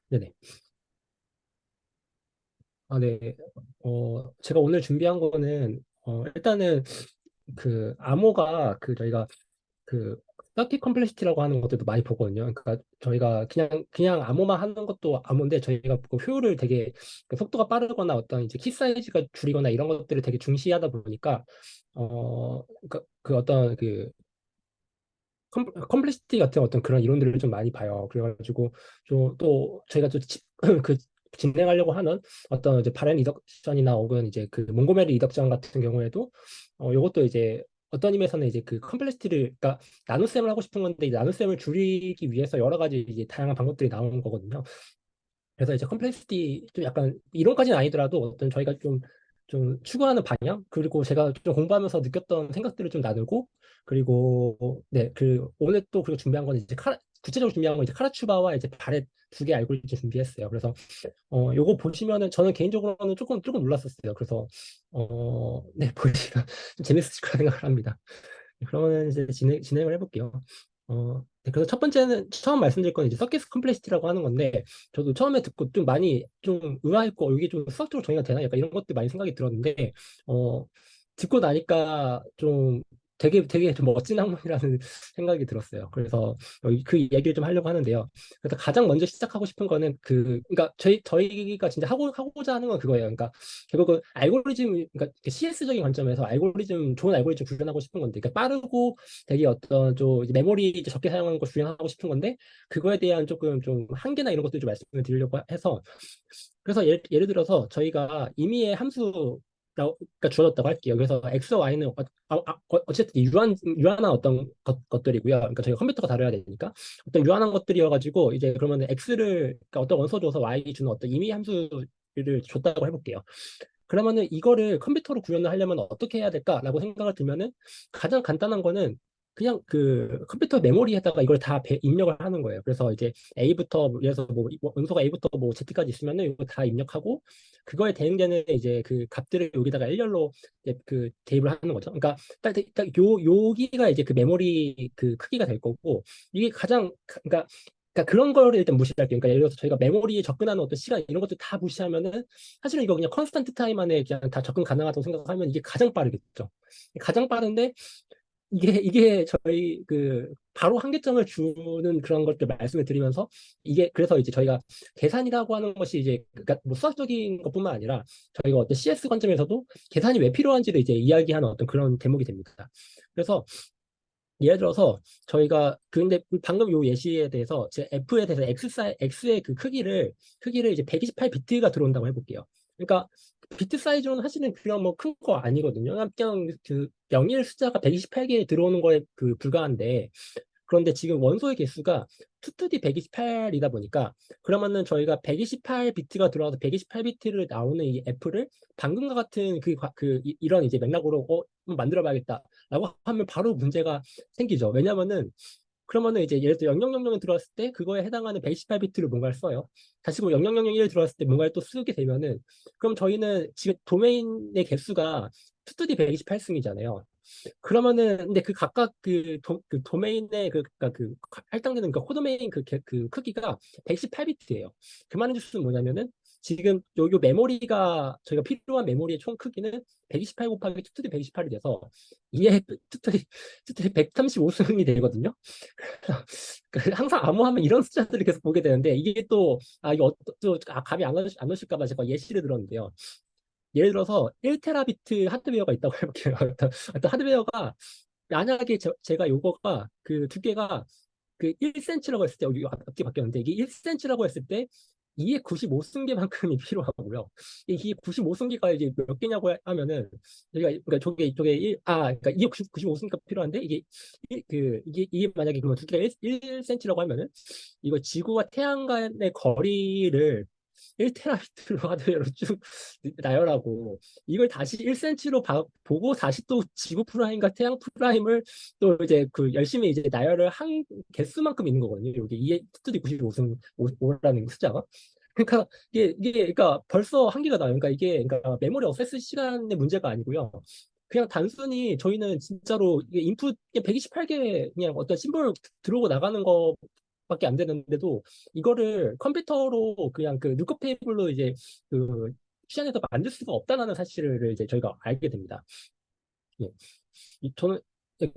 네네. 네. 제가 오늘 준비한 거는, 일단은 그 암호가 저희가 그 서킷 컴플렉시티라고 하는 것들도 많이 보거든요. 그러니까 저희가 그냥 암호만 하는 것도 암호인데 저희가 그 효율을 되게 그 속도가 빠르거나 어떤 이제 키 사이즈가 줄이거나 이런 것들을 되게 중시하다 보니까 그 어떤 그 컴플렉시티 같은 어떤 그런 이론들을 좀 많이 봐요. 그래가지고 좀 또 저희가 또 그 진행하려고 하는 어떤 이제 바렌 리덕션이나 혹은 이제 그 몽고메리 리덕션 같은 경우에도 요것도 이제 어떤 의미에서는 이제 그 컴플렉시티를 그러니까 나눗셈을 하고 싶은 건데 이 나눗셈을 줄이기 위해서 여러 가지 이제 다양한 방법들이 나오는 거거든요. 그래서 이제 컴플렉시티 좀 약간 이론까지는 아니더라도 어떤 저희가 좀 추구하는 방향 그리고 제가 좀 공부하면서 느꼈던 생각들을 좀 나누고 그리고 네 그 오늘 또 그리고 준비한 건 이제 구체적으로 준비한 건 이제 카라추바와 이제 바렛 두 개 알고리즘 준비했어요. 그래서 요거 보시면은 저는 개인적으로는 조금 놀랐었어요. 그래서 네 보시면 좀 재밌으실 거라 생각을 합니다. 그러면 이제 진행을 해볼게요. 네, 그래서 첫 번째는 처음 말씀드릴 건 이제 서킷 컴플렉시티라고 하는 건데 저도 처음에 듣고 좀 많이 좀 의아했고 이게 좀 수학적으로 정의가 되나 약간 이런 것들 많이 생각이 들었는데 어, 듣고 나니까 좀 되게 좀 멋진 학문이라는 생각이 들었어요. 그래서 그 얘기를 좀 하려고 하는데요. 그래서 가장 먼저 시작하고 싶은 거는 그러니까 저희가 진짜 하고자 하는 건 그거예요. 그러니까 결국은 알고리즘, 그러니까 CS적인 관점에서 좋은 알고리즘 구현하고 싶은 건데, 그러니까 빠르고 되게 어떤 좀 이제 메모리 이제 적게 사용하는 거 구현하고 싶은 건데, 그거에 대한 조금 좀 한계나 이런 것들 좀 말씀을 드리려고 해서, 그래서 예를 들어서 저희가 임의의 함수가 주어졌다고 할게요. 그래서 x와 y는 어쨌든 유한한 어떤 것들이고요. 그러니까 저희가 컴퓨터가 다뤄야 되니까 어떤 유한한 것들이어가지고 이제 그러면 x를 그러니까 어떤 원소 줘서 y 주는 어떤 임의 함수를 줬다고 해볼게요. 그러면은 이거를 컴퓨터로 구현을 하려면 어떻게 해야 될까라고 생각을 들면은 가장 간단한 거는 그냥 그 컴퓨터 메모리에다가 이걸 다 입력을 하는 거예요. 그래서 이제 A부터 예를 들어서 뭐 원소가 A부터 뭐 Z까지 있으면은 이거 다 입력하고 그거에 대응되는 이제 그 값들을 여기다가 일렬로 이제 그 대입을 하는 거죠. 그러니까 딱 여기가 이제 그 메모리 그 크기가 될 거고 이게 그러니까 그런 거를 일단 무시할게요. 그러니까 예를 들어서 저희가 메모리에 접근하는 어떤 시간 이런 것들 다 무시하면은 사실은 이거 그냥 컨스탄트 타임 안에 그냥 다 접근 가능하다고 생각하면 이게 가장 빠르겠죠. 가장 빠른데 이게 저희 그 바로 한계점을 주는 그런 것들 말씀을 드리면서 이게 그래서 이제 저희가 계산이라고 하는 것이 이제 그러니까 뭐 수학적인 것뿐만 아니라 저희가 어떤 CS 관점에서도 계산이 왜 필요한지를 이제 이야기하는 어떤 그런 대목이 됩니다. 그래서 예를 들어서 저희가 근데 방금 요 예시에 대해서 제 F에 대해서 X의 그 크기를 이제 128비트가 들어온다고 해볼게요. 그러니까 비트 사이즈는 사실은 그냥 뭐 큰 거 아니거든요. 그냥 그 영일 숫자가 128개 들어오는 거에 그 불과한데 그런데 지금 원소의 개수가 2 128이다 보니까 그러면은 저희가 128비트가 들어와서 128비트를 나오는 이 F를 방금과 같은 이런 이제 맥락으로 한번 만들어 봐야겠다라고 하면 바로 문제가 생기죠. 왜냐면은 그러면은 이제 예를 들어 0000에 들어왔을 때 그거에 해당하는 128비트를 뭔가를 써요. 다시 뭐 0001에 들어왔을 때 뭔가를 또 쓰게 되면은 그럼 저희는 지금 도메인의 개수가 2 128승이잖아요. 그러면은 근데 그 각각 그 도메인의 그러니까 그 할당되는 그 코도메인 그 크기가 118비트예요. 그 말인 뜻은 뭐냐면은 지금 요 메모리가 저희가 필요한 메모리의 총 크기는 128 곱하기 투투디 128이 돼서 이에 투투디 135승이 되거든요. 항상 암호하면 이런 숫자들을 계속 보게 되는데 이게 이거 감이 안 오실까 봐 제가 예시를 들었는데요. 예를 들어서 1테라비트 하드웨어가 있다고 해볼게요. 어떤 하드웨어가 만약에 제가 요거가 그 두께가 그 1cm라고 했을 때 여기 앞뒤 바뀌었는데 이게 1cm라고 했을 때 2의 95승계만큼이 필요하고요. 이게 95승계가 이제 몇 개냐고 하면은 저희가 그러니까 저게 그러니까 2의 95승계가 필요한데 이게 만약에 그러면 두께가 1cm라고 하면은 이거 지구와 태양 간의 거리를 1테라비트로 하드웨어로 쭉 나열하고 이걸 다시 1cm로 보고 다시 또 지구 프라임과 태양 프라임을 또 이제 그 열심히 이제 나열을 한 개수만큼 있는 거거든요. 여기 2의 투디 95승 5라는 숫자가. 그러니까 이게 그러니까 벌써 한계가 나요. 그러니까 이게 그러니까 메모리 어세스 시간의 문제가 아니고요. 그냥 단순히 저희는 진짜로 이게 인풋 128개 그냥 어떤 심볼 들어오고 나가는 거 밖에 안 되는데도 이거를 컴퓨터로 그냥 그 룩업 테이블로 이제 그 시안에서 만들 수가 없다는 사실을 이제 저희가 알게 됩니다. 예. 저는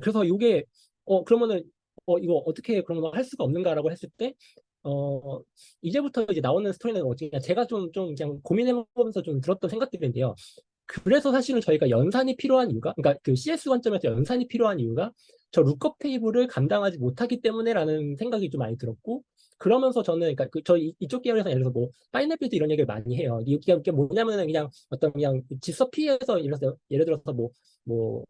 그래서 이게 그러면은 이거 어떻게 그러면 할 수가 없는가라고 했을 때 어 이제부터 이제 나오는 스토리는 어떻게 제가 좀 그냥 고민해보면서 좀 들었던 생각들인데요. 그래서 사실은 저희가 연산이 필요한 이유가, 그러니까 그 CS 관점에서 연산이 필요한 이유가 저 룩업 테이블을 감당하지 못하기 때문에라는 생각이 좀 많이 들었고, 그러면서 저는 그러니까 이쪽 계열에서 예를 들어서 뭐 파인애플도 이런 얘기를 많이 해요. 이게 뭐냐면은 그냥 어떤 그냥 질서 P에서 예를 들어서 뭐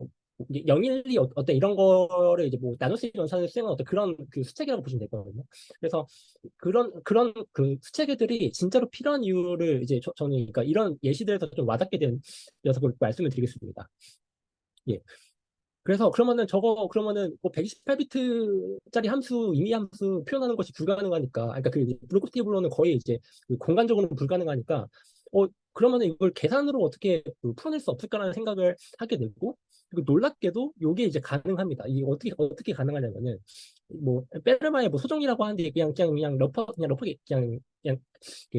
이게 0, 1, 2 어떤 이런 거를 이제 뭐 나눗셈 연산을 수행한 어떤 그런 그 수체계라고 보시면 되거든요. 그래서 그런 그 수체계들이 진짜로 필요한 이유를 이제 저는 그러니까 이런 예시들에서 좀 와닿게 된 녀석을 말씀을 드리겠습니다. 예. 그래서 그러면은 뭐 128비트짜리 함수 임의 함수 표현하는 것이 불가능하니까, 그러니까 그 블록 테이블로는 거의 이제 그 공간적으로는 불가능하니까 그러면은 이걸 계산으로 어떻게 그 풀어낼 수 없을까라는 생각을 하게 되고, 그리고 놀랍게도 이게 이제 가능합니다. 이게 어떻게 가능하냐면은 뭐 베르마의 뭐 소정이라고 하는데 그냥 러프하게 그냥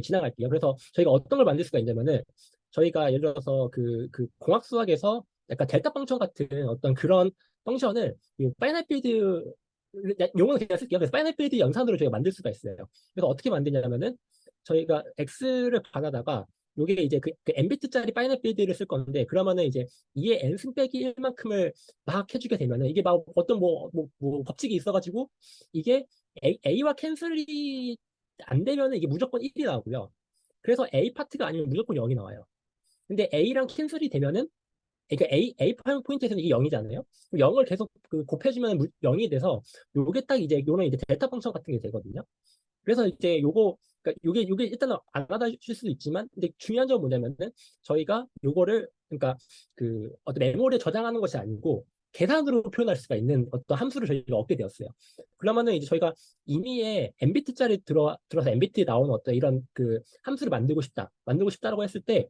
지나갈게요. 그래서 저희가 어떤 걸 만들 수가 있냐면은 저희가 예를 들어서 그 공학 수학에서 약간 델타 펑션 같은 어떤 그런 펑션을 파이널 필드 용어는 그냥 쓸게요. 그래서 파이널 필드 연산으로 저희가 만들 수가 있어요. 그래서 어떻게 만드냐면은 저희가 x를 받아다가 요게 이제 그 n비트짜리 파이널 필드를 쓸 건데, 그러면은 이제 2의 n승 빼기 1만큼을 막 해주게 되면은 이게 막 어떤 뭐 법칙이 있어가지고 이게 A와 캔슬이 안 되면은 이게 무조건 1이 나오고요. 그래서 A 파트가 아니면 무조건 0이 나와요. 근데 A랑 캔슬이 되면은, 그러니까 A 포인트에서는 이게 0이잖아요. 0을 계속 그 곱해주면 0이 돼서 요게 딱 이제 요런 이제 델타 펑션 같은 게 되거든요. 그래서 이제 그러니까 요게 일단은 안 받아줄 수도 있지만, 근데 중요한 점은 뭐냐면은 저희가 요거를 그러니까 그 어떤 메모리에 저장하는 것이 아니고 계산으로 표현할 수가 있는 어떤 함수를 저희가 얻게 되었어요. 그러면은 이제 저희가 임의의 n비트짜리 들어서 n비트에 나오는 어떤 이런 그 함수를 만들고 싶다라고 했을 때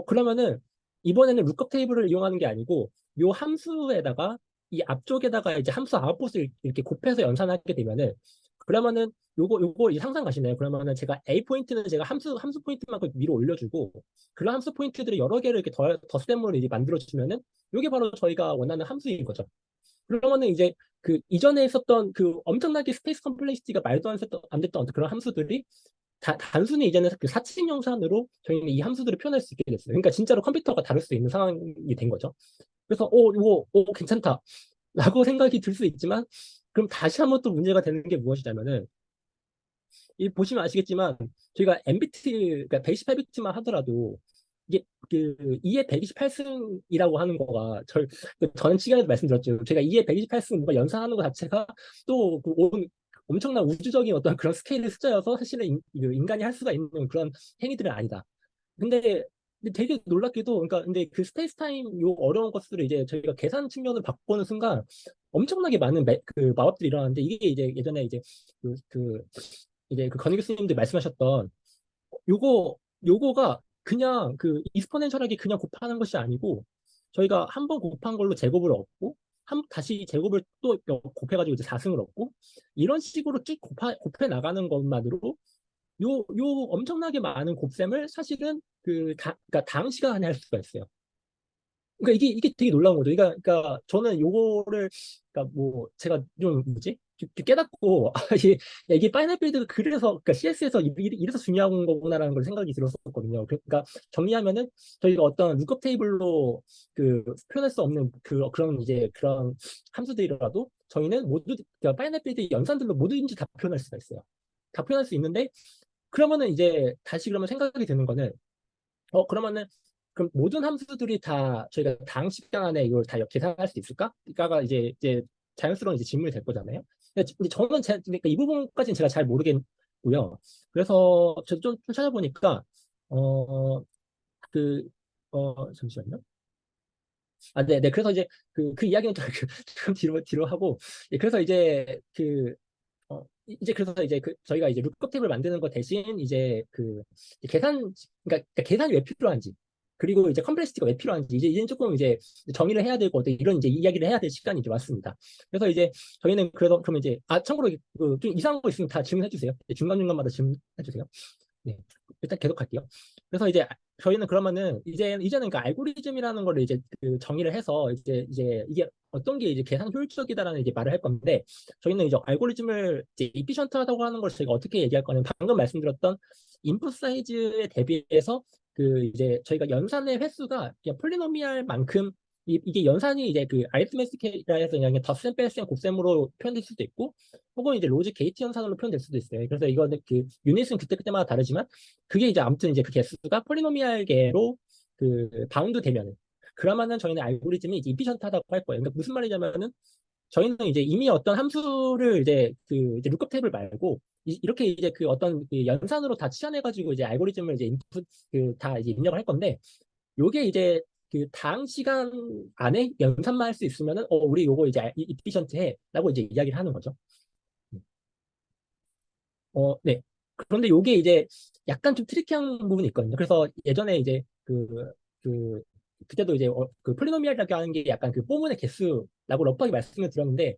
그러면은 이번에는 룩업 테이블을 이용하는 게 아니고 요 함수에다가 이 앞쪽에다가 이제 함수 아웃풋을 이렇게 곱해서 연산하게 되면은, 그러면은 요거 이 상상 가시나요? 그러면은 제가 A 포인트는 제가 함수 포인트만큼 위로 올려주고 그런 함수 포인트들을 여러 개를 이렇게 덧셈으로 이제 만들어주면은 요게 바로 저희가 원하는 함수인 거죠. 그러면은 이제 그 이전에 있었던 그 엄청나게 스페이스 컴플렉시티가 말도 안 됐던 어떤 그런 함수들이 단순히 이제는 그 사칙 영산으로 저희는 이 함수들을 표현할 수 있게 됐어요. 그러니까 진짜로 컴퓨터가 다룰 수 있는 상황이 된 거죠. 그래서 이거 괜찮다 라고 생각이 들 수 있지만, 그럼 다시 한번 또 문제가 되는 게 무엇이냐면은 이 보시면 아시겠지만 저희가 MBT 그러니까 128비트만 하더라도 이게 그 2의 128승이라고 하는 거가 저는 시간에도 말씀드렸죠. 제가 2의 128승 뭔가 연산하는 것 자체가 또그 엄청난 우주적인 어떤 그런 스케일의 숫자여서 사실은 인간이 할 수가 있는 그런 행위들은 아니다. 근데 되게 놀랍게도, 그러니까 근데 그 스페이스 타임 요 어려운 것들을 이제 저희가 계산 측면을 바꾸는 순간 엄청나게 많은 그 마법들이 일어나는데, 이게 이제 예전에 이제 이제 그 건희 교수님들 말씀하셨던 요거가 그냥 그 익스포넨셜하게 그냥 곱하는 것이 아니고 저희가 한 번 곱한 걸로 제곱을 얻고 다시 제곱을 또 곱해가지고 이제 4승을 얻고 이런 식으로 쭉 곱해 나가는 것만으로 요 엄청나게 많은 곱셈을 사실은 그러니까 당 시간 안에 할 수가 있어요. 그러니까 이게 되게 놀라운 거죠. 그러니까 저는 요거를, 그러니까 뭐 제가 좀 뭐지? 깨닫고 이게 파이널필드가 그래서 그러니까 CS에서 이래서 중요한 거구나라는 걸 생각이 들었었거든요. 그러니까 정리하면은 저희가 어떤 룩업 테이블로 그 표현할 수 없는 그런 이제 그런 함수들이라도 저희는 모두 그러니까 파이널필드 연산들로 뭐든지 다 표현할 수가 있어요. 다 표현할 수 있는데, 그러면은 이제 다시 그러면 생각이 드는 거는 그러면은 그럼 모든 함수들이 다 저희가 당 시간 안에 이걸 다 계산할 수 있을까? 그러니까 이제 자연스러운 이제 질문이 될 거잖아요. 근데 저는 그러니까 이 부분까지는 제가 잘 모르겠고요. 그래서 저좀 찾아보니까 어 그 잠시만요. 네. 그래서 이제 그 이야기는 좀 뒤로 하고, 그래서 이제 그래서 이제 저희가 이제 룩업 탭을 만드는 거 대신 이제 계산이 왜 필요한지, 그리고 이제 컴플렉시티가 왜 필요한지 이제 조금 이제 정의를 해야 되고 이런 이제 이야기를 해야 될 시간이 이제 왔습니다. 그래서 이제 저희는 그래서 그러면 이제 참고로 그좀 이상한 거 있으면 다 질문해 주세요. 중간중간마다 질문해 주세요. 네, 일단 계속 할게요. 그래서 이제 저희는 그러면은 이제는 그 알고리즘이라는 걸 이제 그 정의를 해서 이제 이게 어떤 게 이제 계산 효율적이다라는 이제 말을 할 건데 저희는 이제 알고리즘을 이제 이피션트하다고 하는 걸 저희가 어떻게 얘기할 거냐면 방금 말씀드렸던 인풋 사이즈에 대비해서 그 이제 저희가 연산의 횟수가 그냥 폴리노미알만큼 이게 연산이 이제 그 아리트메틱이라 해서 그냥 덧셈, 뺄셈, 곱셈으로 표현될 수도 있고 혹은 이제 로직 게이트 연산으로 표현될 수도 있어요. 그래서 이거는 그 유닛은 그때그때마다 다르지만 그게 이제 아무튼 이제 그 개수가 폴리노미알계로 그 바운드 되면은 그러면은 저희는 알고리즘이 이제 이피션트하다고 할 거예요. 그러니까 무슨 말이냐면은 저희는 이제 이미 어떤 함수를 이제 룩업 테이블 말고 이렇게 이제 그 어떤 그 연산으로 다 치환해가지고 이제 알고리즘을 이제 인풋 그 다 이제 입력을 할 건데 요게 이제 그 당 시간 안에 연산만 할 수 있으면은 우리 요거 이제 이피션트 해라고 이제 이야기를 하는 거죠. 네. 그런데 요게 이제 약간 좀 트리키한 부분이 있거든요. 그래서 예전에 이제 그, 그때도 이제 그 폴리노미알이라고 하는 게 약간 그 포문의 개수라고 러프하게 말씀을 드렸는데,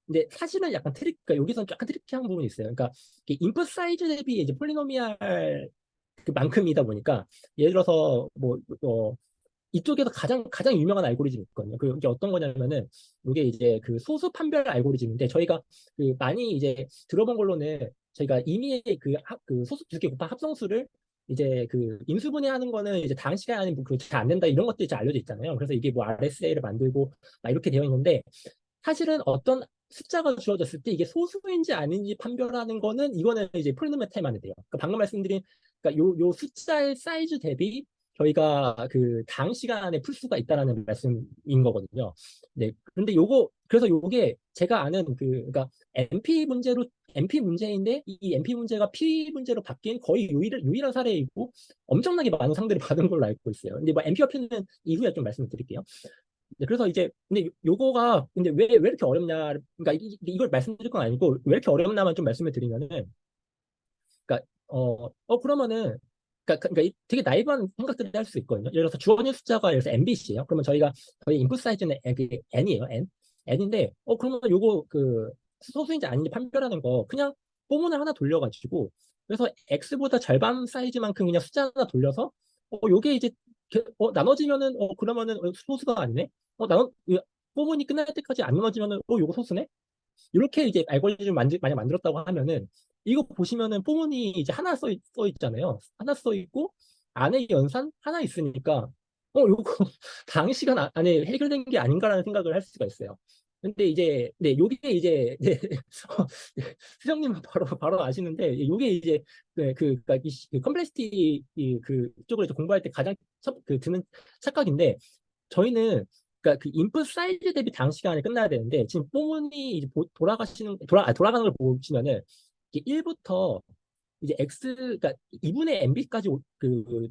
근데 사실은 약간 그러니까 여기서는 약간 트리키한 부분이 있어요. 그러니까 인풋 사이즈 대비 이제 폴리노미알 그만큼이다 보니까 예를 들어서 이쪽에서 가장 유명한 알고리즘이 있거든요. 그게 어떤 거냐면은 이게 이제 그 소수 판별 알고리즘인데 저희가 그 많이 이제 들어본 걸로는 저희가 이미 그 소수 두개 곱한 합성수를 이제 그 인수분해하는 거는 이제 다음 시간에 안에 잘안 된다 이런 것들이 잘 알려져 있잖아요. 그래서 이게 뭐 RSA를 만들고 막 이렇게 되어 있는데 사실은 어떤 숫자가 주어졌을 때 이게 소수인지 아닌지 판별하는 거는 이거는 이제 폴리노미얼 타임안에 돼요. 그러니까 방금 말씀드린 그러니까 요 숫자의 사이즈 대비 저희가 그 당 시간 안에 풀 수가 있다라는 말씀인 거거든요. 네. 그런데 그래서 요게 제가 아는 그러니까 MP 문제인데 이 MP 문제가 P 문제로 바뀐 거의 유일한 사례이고 엄청나게 많은 상들을 받은 걸로 알고 있어요. 근데 뭐 MP와 P는 이후에 좀 말씀을 드릴게요. 네, 그래서 이제 근데 요거가 근데 왜 이렇게 어렵냐 그러니까 이걸 말씀드릴 건 아니고 왜 이렇게 어렵냐만 좀 말씀을 드리면은 그러니까 그러면은 그러니까 되게 나이브한 생각들을 할 수 있거든요. 예를 들어서 주어진 숫자가 예를 들어서 MBC예요. 그러면 저희 인풋 사이즈는 N이에요. N인데 그러면 요거 그 소수인지 아닌지 판별하는 거 그냥 포문을 하나 돌려가지고 그래서 X보다 절반 사이즈만큼 그냥 숫자 하나 돌려서 요게 이제 나눠지면은 그러면은 소수가 아니네. 포문이 끝날 때까지 안 나눠지면은 요거 소수네. 이렇게 이제 알고리즘을 만약 만들었다고 하면은 이거 보시면은 포문이 이제 하나 써 있잖아요. 하나 써 있고 안에 연산 하나 있으니까 요거 단시간 안에 해결된 게 아닌가라는 생각을 할 수가 있어요. 근데 이제 네 요게 이제 네, 수정님 바로 아시는데 요게 이제 그러니까 그 컴플렉시티 쪽으로 이제 공부할 때 가장 드는 착각인데 저희는 그러니까 그 인풋 사이즈 대비 당 시간에 끝나야 되는데 지금 뽕은이 이제 돌아가는 걸 보시면은 이게 1부터 이제 x 그러니까 2분의 mb까지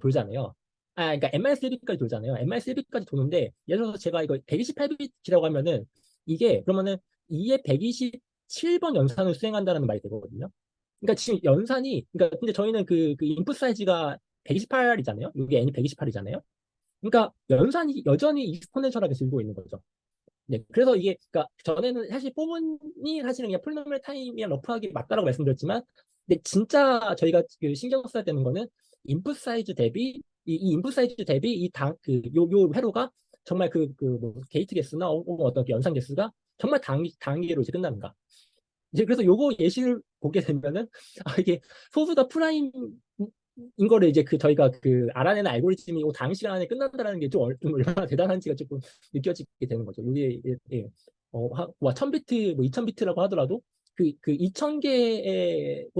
돌잖아요. 그러니까 mR3B까지 돌잖아요. mR3B까지 도는데 예를 들어서 제가 이거 128비트라고 하면은 이게 그러면은 2의 127번 연산을 수행한다는 말이 되거든요. 그러니까 지금 연산이 그러니까 근데 저희는 그 인풋 사이즈가 128이잖아요. 이게 n이 128이잖아요. 그러니까 연산이 여전히 익스포넨셜하게 줄고 있는 거죠. 네, 그래서 이게 그러니까 전에는 사실 뽀문이 사실은 그냥 폴리노미얼 타임이랑 러프하게 맞다라고 말씀드렸지만, 근데 진짜 저희가 그 신경 써야 되는 거는 인풋 사이즈 대비 이 인풋 사이즈 대비 요 회로가 정말 뭐 게이트 개수나 어떤 그 연산 개수가 정말 단위로 이제 끝나는가. 이제 그래서 요거 예시를 보게 되면은 이게 소수가 프라임 인 거를 이제 저희가 알아내는 알고리즘이 다음 시간에 끝난다라는 게 좀 얼마나 대단한지가 조금 느껴지게 되는 거죠. 이게 1000비트 뭐 2000비트라고 하더라도 그 2000개의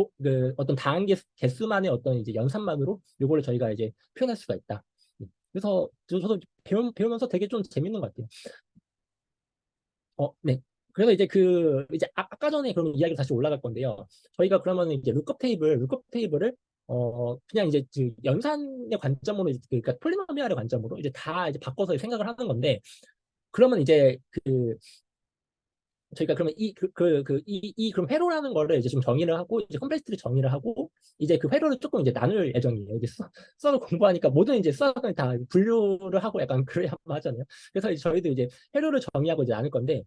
어떤 다한 개수만의 어떤 이제 연산만으로 요거를 저희가 이제 표현할 수가 있다. 그래서 저도 배우면서 되게 좀 재밌는 것 같아요. 네. 그래서 이제 이제 아까 전에 그럼 이야기가 다시 올라갈 건데요. 저희가 그러면 이제 룩업 테이블을 그냥 이제 그 연산의 관점으로 그러니까 폴리노미알의 관점으로 이제 다 이제 바꿔서 생각을 하는 건데 그러면 이제 저희가 그러면 그럼 회로라는 거를 이제 좀 정의를 하고, 이제 컴플렉시티를 정의를 하고, 이제 그 회로를 조금 이제 나눌 예정이에요. 이제 수학을 공부하니까 모든 이제 수학을 다 분류를 하고 약간 그래야 하잖아요. 그래서 이제 저희도 이제 회로를 정의하고 이제 나눌 건데,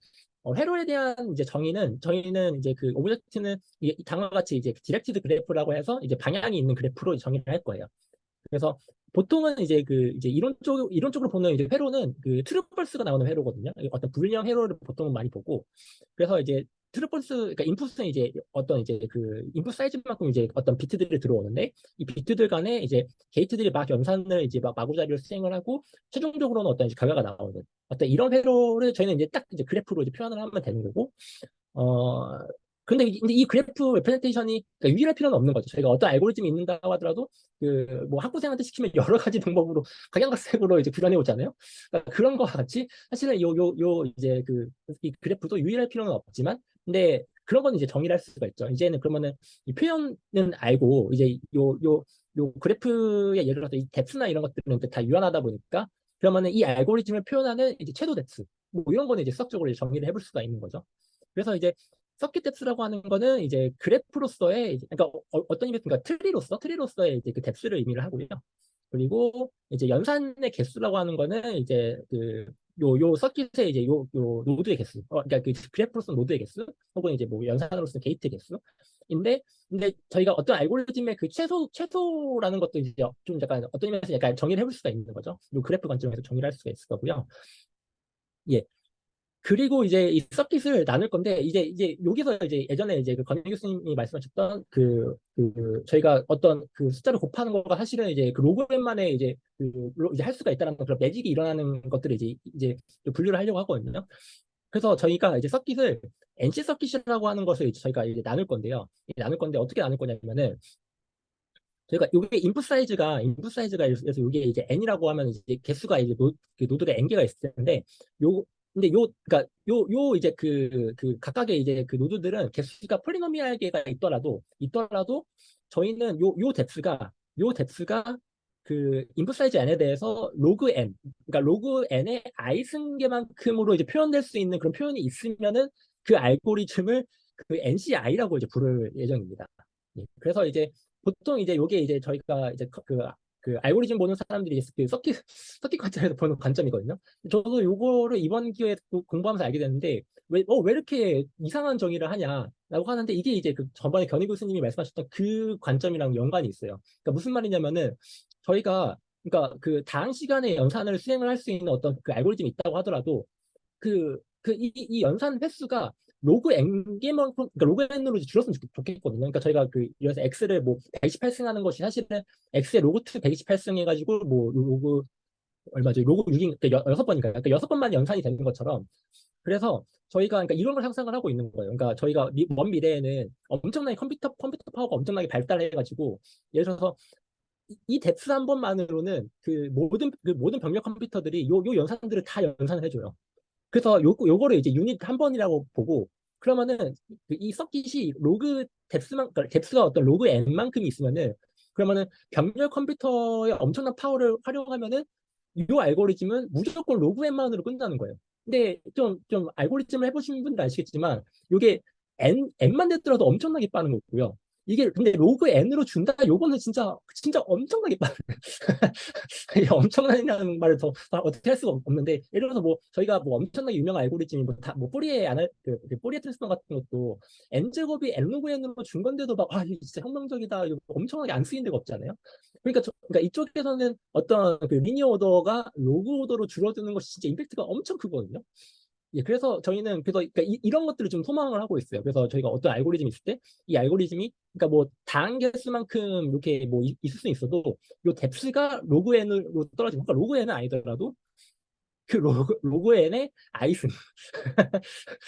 회로에 대한 이제 정의는, 저희는 이제 그 오브젝트는 다음과 같이 이제 디렉티드 그래프라고 해서 이제 방향이 있는 그래프로 정의를 할 거예요. 그래서 보통은 이제 이제 이론적으로 보는 이제 회로는 그 트루펄스가 나오는 회로거든요. 어떤 불리형 회로를 보통은 많이 보고, 그래서 이제 트루펄스, 그러니까 인풋은 이제 어떤 이제 그 인풋 사이즈만큼 이제 어떤 비트들이 들어오는데, 이 비트들 간에 이제 게이트들이 막 연산을 이제 막 마구자리로 수행을 하고, 최종적으로는 어떤 이제 결과가 나오는 어떤 이런 회로를 저희는 이제 딱 이제 그래프로 이제 표현을 하면 되는 거고, 어, 근데 이 그래프 레프레젠테이션이 그러니까 유일할 필요는 없는 거죠. 저희가 어떤 알고리즘이 있는다고 하더라도 그 뭐 학부생한테 시키면 여러 가지 방법으로 각양각색으로 이제 구현해 오잖아요. 그러니까 그런 거와 같이 사실은 요 이제 이 그래프도 유일할 필요는 없지만, 근데 그런 건 이제 정의를 할 수가 있죠. 이제는 그러면은 이 표현은 알고, 이제 요 그래프의 예를 들어서 이 뎁스나 이런 것들은 다 유한하다 보니까, 그러면은 이 알고리즘을 표현하는 이제 최소 뎁스 뭐 이런 거는 이제 수학적으로 이제 정의를 해볼 수가 있는 거죠. 그래서 이제 서킷 뎁스라고 하는 거는 이제 그래프로서의 그러니까 떤 의미에서, 그러니까 트리로서의 이제 그 뎁스를 의미를 하고요. 그리고 이제 연산의 개수라고 하는 거는 이제 요 서킷의 이제 요 노드의 개수, 그러니까 그 그래프로서 노드의 개수, 혹은 이제 뭐 연산으로서 게이트 개수인데, 근데 저희가 어떤 알고리즘의 그 최소라는 것도 이제 좀 약간 어떤 의미에서 약간 정의를 해볼 수가 있는 거죠. 요 그래프 관점에서 정의를 할 수가 있을 거고요. 예. 그리고 이제 이 서킷을 나눌 건데, 이제 여기서 이제 예전에 이제 그 건희 교수님이 말씀하셨던 저희가 어떤 그 숫자를 곱하는 거가 사실은 이제 그 로그램만에 이제 할 수가 있다는 그런 매직이 일어나는 것들을 이제 분류를 하려고 하거든요. 그래서 저희가 이제 서킷을 NC 서킷이라고 하는 것을 이제 저희가 이제 나눌 건데요. 나눌 건데 어떻게 나눌 거냐면은, 저희가 이게 인풋 사이즈가 그래서 이게 이제 n이라고 하면 이제 개수가 이제 그 노드가 n 개가 있을 텐데, 요 근데 그러니까 요 이제 그 각각의 이제 그 노드들은 개수가 폴리노미얼 개가 있더라도 저희는 요 뎁스가 그 인풋 사이즈 n에 대해서 로그 n, 그러니까 로그 n의 i 승계만큼으로 이제 표현될 수 있는 그런 표현이 있으면은 그 알고리즘을 그 NCI라고 이제 부를 예정입니다. 예, 그래서 이제 보통 이제 요게 이제 저희가 이제 그 알고리즘 보는 사람들이 그 서킷 관점에서 보는 관점이거든요. 저도 요거를 이번 기회에 공부하면서 알게 됐는데, 왜 이렇게 이상한 정의를 하냐라고 하는데, 이게 이제 그 저번에 견희 교수님이 말씀하셨던 그 관점이랑 연관이 있어요. 그러니까 무슨 말이냐면은, 저희가 그러니까 그 다항 시간에 연산을 수행을 할 수 있는 어떤 그 알고리즘이 있다고 하더라도, 이 연산 횟수가 로그 n 개만큼, 그러니까 로그 n으로 줄었으면 좋겠거든요. 그러니까 저희가 그래서 x를 뭐 128승 하는 것이 사실은 x의 로그 2 128승 해가지고 뭐 로그 얼마죠? 로그 6인, 그러니까 6번인가요? 그러니까 6번만 연산이 되는 것처럼. 그래서 저희가 그러니까 이런 걸 상상을 하고 있는 거예요. 그러니까 저희가 먼 미래에는 엄청나게 컴퓨터 파워가 엄청나게 발달해가지고, 예를 들어서 이 뎁스 한 번만으로는 그 모든 병력 컴퓨터들이 요 연산들을 다 연산을 해줘요. 그래서 요거를 이제 유닛 한 번이라고 보고, 그러면은 이 서킷이 로그 그러니까 뎁스가 어떤 로그 n만큼이 있으면은, 그러면은 병렬 컴퓨터의 엄청난 파워를 활용하면은 이 알고리즘은 무조건 로그 n만으로 끝나는 거예요. 근데 좀 알고리즘을 해보신 분들 아시겠지만, 이게 n만 됐더라도 엄청나게 빠른 거고요. 이게 근데 로그 n으로 준다, 요거는 진짜 엄청나게 빠른. 엄청나다는 말을 더 어떻게 할 수가 없는데, 예를 들어서 뭐 저희가 뭐 엄청나게 유명한 알고리즘이 뭐 포리에 포리에 트랜스폼 같은 것도 n 제곱이 n 로그 n으로 준 건데도 막 이거 진짜 혁명적이다, 이거 엄청나게 안 쓰인 데가 없잖아요. 그러니까 이쪽에서는 어떤 그 리니어 오더가 로그 오더로 줄어드는 것이 진짜 임팩트가 엄청 크거든요. 예, 그래서 저희는 그러니까 이런 것들을 좀 소망을 하고 있어요. 그래서 저희가 어떤 알고리즘이 있을 때, 이 알고리즘이 그러니까 뭐 다한 개수만큼 이렇게 뭐 있을 수 있어도, 요 뎁스가 로그 n으로 떨어지면, 그러니까 로그 n은 아니더라도 그 로그 n의 아이슨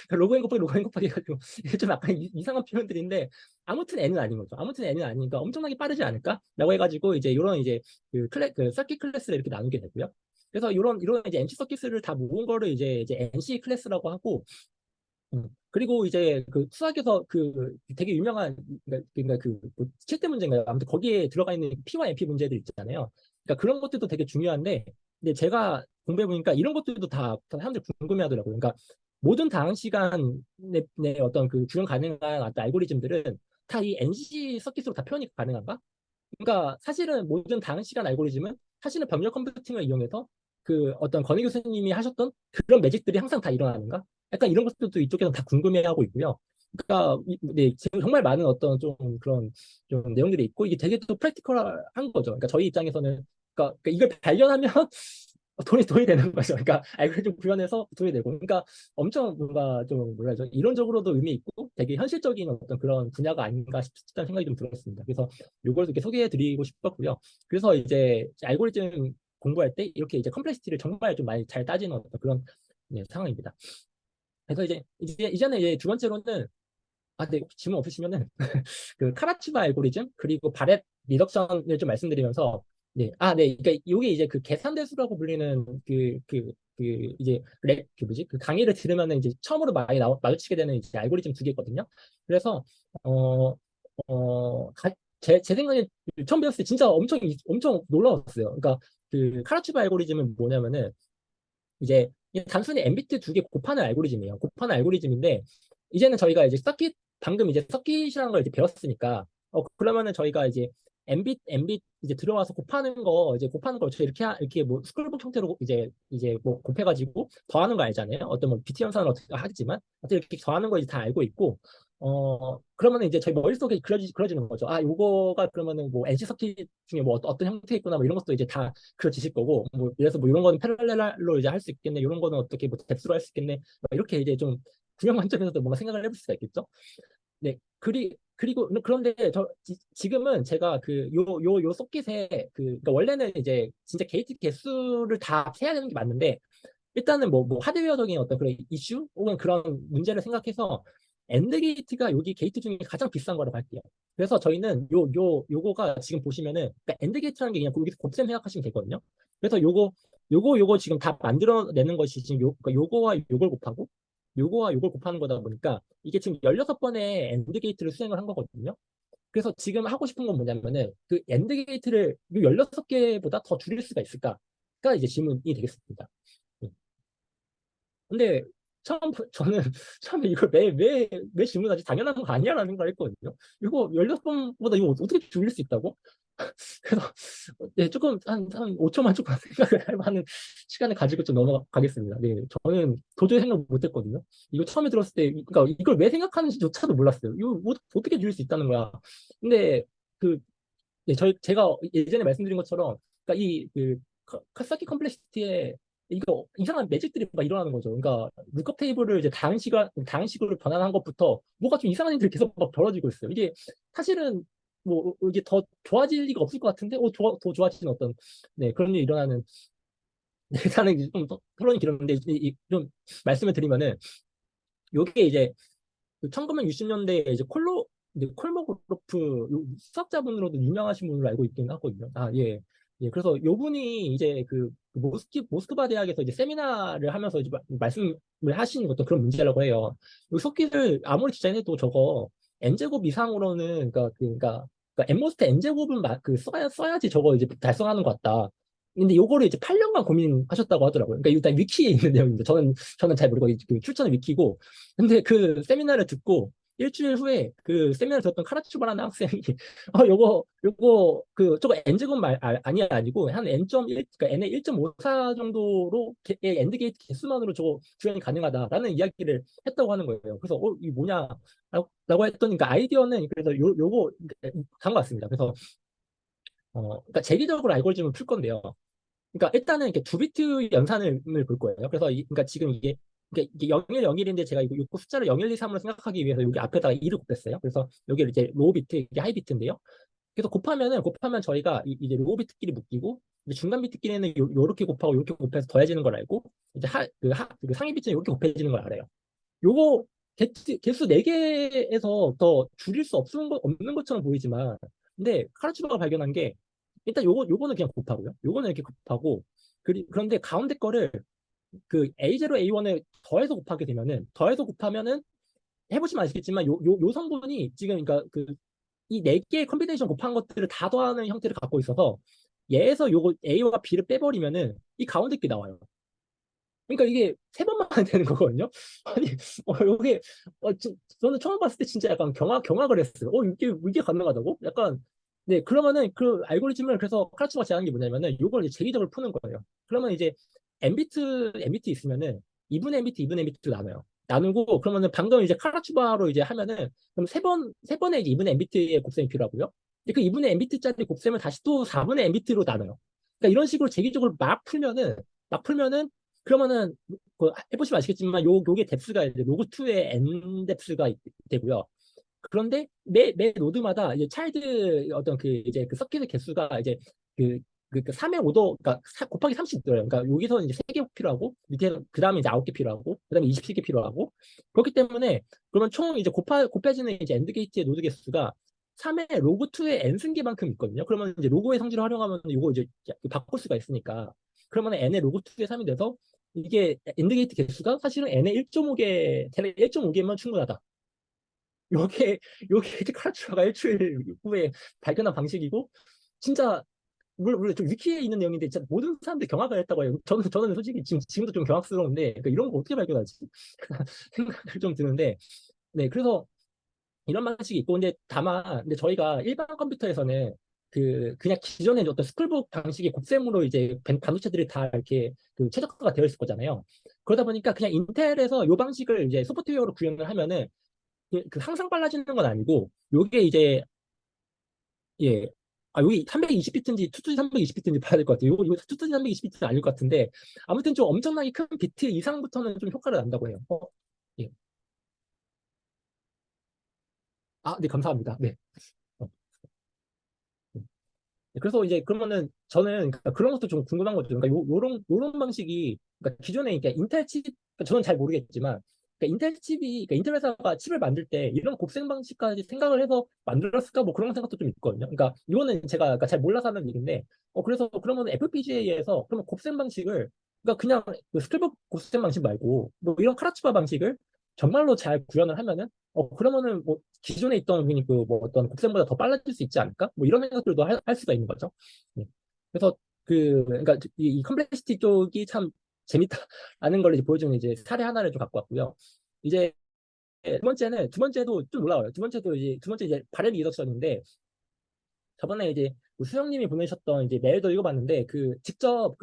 로그 n 곱하기 로그 n 곱하기 해가지고, 이게 좀 약간 이상한 표현들인데, 아무튼 n은 아닌 거죠. 아무튼 n은 아니니까 엄청나게 빠르지 않을까라고 해가지고, 이제 이런 이제 그 서킷 클래스를 이렇게 나누게 되고요. 그래서 이런 이제 MC 서킷을 다 모은 거를 이제 NC 클래스라고 하고, 그리고 이제 그 수학에서 그 되게 유명한, 그러니까 뭐 7대 문제인가요? 아무튼 거기에 들어가 있는 P와 MP 문제들 있잖아요. 그러니까 그런 것들도 되게 중요한데, 근데 제가 공부해 보니까 이런 것들도 다 사람들이 궁금해하더라고요. 그러니까 모든 다항 시간의 어떤 그 구현 가능한 어떤 알고리즘들은 다 이 NC 서킷으로 다 표현이 가능한가? 그러니까 사실은 모든 다항 시간 알고리즘은 사실은 병렬 컴퓨팅을 이용해서 그 어떤 권희 교수님이 하셨던 그런 매직들이 항상 다 일어나는가? 약간 이런 것들도 이쪽에서 다 궁금해하고 있고요. 그러니까 네, 지금 정말 많은 어떤 좀 그런 좀 내용들이 있고 이게 되게 또 프랙티컬한 거죠. 그러니까 저희 입장에서는 그러니까 이걸 발견하면 돈이 되는 거죠. 그러니까 알고리즘 구현해서 돈이 되고. 그러니까 엄청 뭔가 좀 뭐라 죠 이론적으로도 의미 있고 되게 현실적인 어떤 그런 분야가 아닌가 싶다는 생각이 좀 들었습니다. 그래서 이걸 이렇게 소개해드리고 싶었고요. 그래서 이제 알고리즘 공부할 때 이렇게 이제 컴플렉시티를 정말 좀 많이 잘 따지는 어떤 그런 네, 상황입니다. 그래서 이제는 이제 두 번째로는 네, 질문 없으시면은 그 카라츠바 알고리즘 그리고 바렛 리덕션을 좀 말씀드리면서 네, 네, 그러니까 이게 이제 그 계산대수라고 불리는 이제 그 뭐지 그 강의를 들으면은 이제 처음으로 많이 마주치게 되는 이제 알고리즘 두 개거든요. 그래서 어, 제 생각에 처음 배웠을 때 진짜 엄청 놀라웠어요. 그러니까 그 카라츠바 알고리즘은 뭐냐면은 이제 단순히 엠비트 두 개 곱하는 알고리즘이에요. 곱하는 알고리즘인데 이제는 저희가 이제 방금 이제 서킷이라는 걸 이제 배웠으니까 그러면은 저희가 이제 엠빗 이제 들어와서 곱하는 걸 어떻게 이렇게 뭐 스크롤북 형태로 이제 뭐 곱해가지고 더하는 거 알잖아요. 어떤 뭐 비트 연산을 어떻게 하겠지만 어떻게 이렇게 더하는 거 이제 다 알고 있고 그러면은 이제 저희 머릿속에 그려지는 거죠. 요거가 그러면은 뭐 NC 서킷 중에 뭐 어떤 형태 있구나 뭐 이런 것도 이제 다 그려지실 거고 뭐 그래서 뭐 이런 거는 패러렐로 이제 할 수 있겠네 이런 거는 어떻게 뭐 뎁스로 할 수 있겠네 뭐 이렇게 이제 좀 구형 관점에서도 뭔가 생각을 해볼 수가 있겠죠. 네, 그리고 그런데 지금은 제가 요 서킷에 그러니까 원래는 이제 진짜 게이트 개수를 다 세야 되는 게 맞는데 일단은 뭐 하드웨어적인 어떤 그런 이슈 혹은 그런 문제를 생각해서 엔드 게이트가 여기 게이트 중에 가장 비싼 거라고 할게요. 그래서 저희는 요거가 지금 보시면은 그러니까 엔드 게이트라는 게 그냥 여기서 곱셈 생각하시면 되거든요. 그래서 요거 지금 다 만들어내는 것이 지금 그러니까 요거와 요걸 곱하고 요거와 요걸 곱하는 거다 보니까 이게 지금 16번의 엔드 게이트를 수행을 한 거거든요. 그래서 지금 하고 싶은 건 뭐냐면은 그 엔드 게이트를 요 16개보다 더 줄일 수가 있을까가 이제 질문이 되겠습니다. 음. 근데 저는 처음에 이걸 매 질문하지 당연한 거 아니야라는 생각을 했거든요. 이거 16번보다 이거 어떻게 줄일 수 있다고? 그래서 네, 조금 한 5초만 조금 생각을 할 만한 시간을 가지고 좀 넘어가겠습니다. 네, 저는 도저히 생각 못 했거든요. 이거 처음에 들었을 때, 그러니까 이걸 왜 생각하는지조차도 몰랐어요. 이거 어떻게 줄일 수 있다는 거야. 근데 그 네, 제가 예전에 말씀드린 것처럼, 그러니까 카사키 컴플렉시티에 이거 이상한 매직들이 막 일어나는 거죠. 그러니까 룩업 테이블을 이제 다항식으로 변환한 것부터 뭐가 좀 이상한 일들이 계속 막 벌어지고 있어요. 이게 사실은 뭐 이게 더 좋아질 리가 없을 것 같은데, 더 좋아지는 어떤 네 그런 일이 일어나는 네, 일단은 이제 좀 토론이 길었는데 좀 말씀을 드리면은 요게 이제 1960년대에 이제 콜모그로프 수학자분으로도 유명하신 분으로 알고 있긴 하거든요. 예. 예, 그래서 요 분이 이제 모스크바 대학에서 이제 세미나를 하면서 이제 말씀을 하시는 것도 그런 문제라고 해요. 이 석기를 아무리 디자인해도 저거 n제곱 이상으로는 그러니까 n모스트 n제곱은 써야지 저거 이제 달성하는 것 같다. 근데 요거를 이제 8년간 고민하셨다고 하더라고요. 그러니까 일단 위키에 있는 내용입니다. 저는 잘 모르고 그 출처는 위키고 근데 그 세미나를 듣고 일주일 후에 그 세미나를 들었던 카라츠바라는 학생이 저거 n제곱 아니고 한 n.1 그러니까 n의 1.54 정도로 엔드 게이트 개수만으로 저거 구현이 가능하다라는 이야기를 했다고 하는 거예요. 그래서 이 뭐냐 라고 했더니 그러니까 아이디어는 그래서 요거 간 것 같습니다. 그래서 그러니까 제기적으로 알고리즘을 풀 건데요. 그러니까 일단은 이렇게 두 비트 연산을 볼 거예요. 그래서 그러니까 지금 이게 01, 01인데 제가 이거 숫자를 0, 1, 2, 3으로 생각하기 위해서 여기 앞에다가 2를 곱했어요. 그래서 여기를 이제 로우 비트, 이게 하이 비트인데요. 그래서 곱하면 저희가 이제 로우 비트끼리 묶이고 이제 중간 비트끼리는 요렇게 곱하고 요렇게 곱해서 더해지는 걸 알고 이제 그 상위 비트는 요렇게 곱해지는 걸 알아요. 요거 개수 4개에서 더 줄일 수 없는 것처럼 보이지만 근데 카르치바가 발견한 게 일단 요거는 그냥 곱하고요. 요거는 이렇게 곱하고 그런데 가운데 거를 그 A0, A1을 더해서 곱하면은 해보시면 아시겠지만 요 성분이 지금 그러니까 이 네 개의 컴비네이션 곱한 것들을 다 더하는 형태를 갖고 있어서 얘에서 요거 A와 B를 빼버리면은 이 가운데 게 나와요. 그러니까 이게 세 번만 하면 되는 거거든요. 아니, 이게, 저는 처음 봤을 때 진짜 약간 경악을 했어요. 이게 가능하다고? 약간, 네, 그러면은 그 알고리즘을 그래서 카라츠가 제안한 게 뭐냐면은 이걸 이제 제기적으로 푸는 거예요. 그러면 이제 MBT 있으면은 2분의 MBT, 2분의 MBT로 나눠요. 나누고, 그러면은 방금 이제 카라츠바로 이제 하면은, 그럼 세 번의 이제 2분의 MBT의 곱셈이 필요하고요. 근데 그 2분의 MBT짜리 곱셈을 다시 또 4분의 MBT로 나눠요. 그러니까 이런 식으로 제기적으로 막 풀면은 그러면은 해보시면 아시겠지만 요게 뎁스가 이제 로그2의 n 뎁스가 되고요. 그런데 매 노드마다 이제 차일드 어떤 그 이제 그 서킷의 개수가 이제 그, 그 3의 오더, 그러니까 곱하기 30 들어요. 그러니까 여기서는 이제 3개 필요하고, 밑에, 그 다음에 이제 9개 필요하고, 그 다음에 27개 필요하고, 그렇기 때문에, 그러면 총 이제 곱해지는 이제 엔드 게이트의 노드 개수가 3의 로그2의 n 승계만큼 있거든요. 그러면 이제 로그의 성질을 활용하면 이거 이제 바꿀 수가 있으니까, 그러면 n의 로그2의 3이 돼서, 이게 엔드 게이트 개수가 사실은 n의 1.5개, 1.5개면 충분하다. 요게 이제 카라츠라가 일주일 후에 발견한 방식이고, 진짜, 물론 좀 위키에 있는 내용인데, 진짜 모든 사람들이 경악을 했다고 해요. 저는 솔직히 지금도 좀 경악스러운데, 그러니까 이런 거 어떻게 발견하지? 생각을 좀 드는데, 네, 그래서 이런 방식이 있고, 근데 다만, 근데 저희가 일반 컴퓨터에서는 그냥 기존의 어떤 스쿨북 방식의 곱셈으로 이제 반도체들이 다 이렇게 그 최적화가 되어 있을 거잖아요. 그러다 보니까 그냥 인텔에서 요 방식을 이제 소프트웨어로 구현을 하면은 그 항상 빨라지는 건 아니고, 요게 이제, 예. 여기 320비트인지 투투지 320비트인지 봐야 될 것 같아요. 이거 투투지 320비트는 아닐 것 같은데, 아무튼 좀 엄청나게 큰 비트 이상부터는 좀 효과를 난다고 해요. 예. 네, 감사합니다. 네. 어, 그래서 이제 그러면은 저는 그러니까 그런 것도 좀 궁금한 거죠. 그러니까 요런 방식이 그러니까 기존에 그러니까 인텔 칩 그러니까 저는 잘 모르겠지만 그러니까 인텔 칩이 그러니까 인텔 회사가 칩을 만들 때 이런 곱셈 방식까지 생각을 해서 만들었을까 뭐 그런 생각도 좀 있거든요. 그러니까 이거는 제가 그러니까 잘 몰라서 하는 일인데 그래서 그러면 FPGA에서 그러면 곱셈 방식을 그러니까 그냥 그 스크립 곱셈 방식 말고 뭐 이런 카라츠바 방식을 정말로 잘 구현을 하면은 그러면은 뭐 기존에 있던 그뭐 어떤 곡선보다 더 빨라질 수 있지 않을까? 뭐 이런 생각들도 할 수가 있는 거죠. 네. 그래서 그러니까 이 컴플렉시티 쪽이 참 재밌다라는 걸 이제 보여주는 이제 사례 하나를 좀 갖고 왔고요. 이제 두 번째도 좀 놀라워요. 두 번째 이제 바렐 리덕션인데 저번에 이제 그 수영님이 보내셨던 이제 메일도 읽어봤는데 직접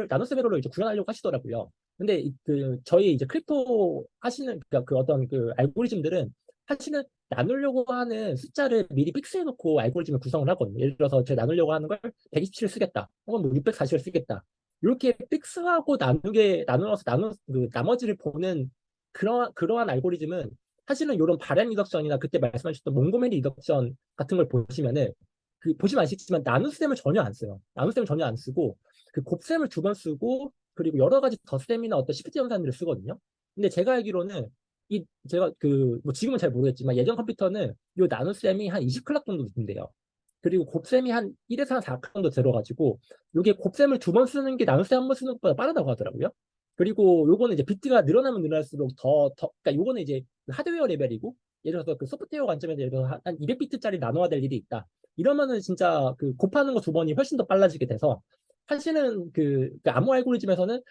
나노세메로를 이제 구현하려고 하시더라고요. 근데 저희 이제 크립토 하시는 그러니까 그 어떤 그 알고리즘들은 사실은 나누려고 하는 숫자를 미리 픽스해 놓고 알고리즘을 구성을 하거든요. 예를 들어서 제가 나누려고 하는 걸 127을 쓰겠다. 혹은 뭐 640을 쓰겠다. 이렇게 픽스하고 나누어서 나머지를 보는 그러한 알고리즘은 사실은 이런 바렌 리덕션이나 그때 말씀하셨던 몽고메리 리덕션 같은 걸 보시면은 보시면 아시겠지만 나눗셈을 전혀 안 써요. 나눗셈을 전혀 안 쓰고 그 곱셈을 2번 쓰고 그리고 여러 가지 덧셈이나 어떤 시프트 연산들을 쓰거든요. 근데 제가 알기로는 제가 뭐 지금은 잘 모르겠지만 예전 컴퓨터는 이 나눗셈이 한 20클락 정도 된대요. 그리고 곱셈이 한 1에서 한 4클락 정도 들어가지고 이게 곱셈을 2번 쓰는 게 나눗셈 한 번 쓰는 것보다 빠르다고 하더라고요. 그리고 요거는 이제 비트가 늘어나면 늘어날수록 그러니까 요거는 이제 하드웨어 레벨이고 예를 들어서 그 소프트웨어 관점에서 예를 들어서 한 200비트짜리 나눠야 될 일이 있다. 이러면은 진짜 곱하는 거 2번이 훨씬 더 빨라지게 돼서 사실은 그 암호 알고리즘에서는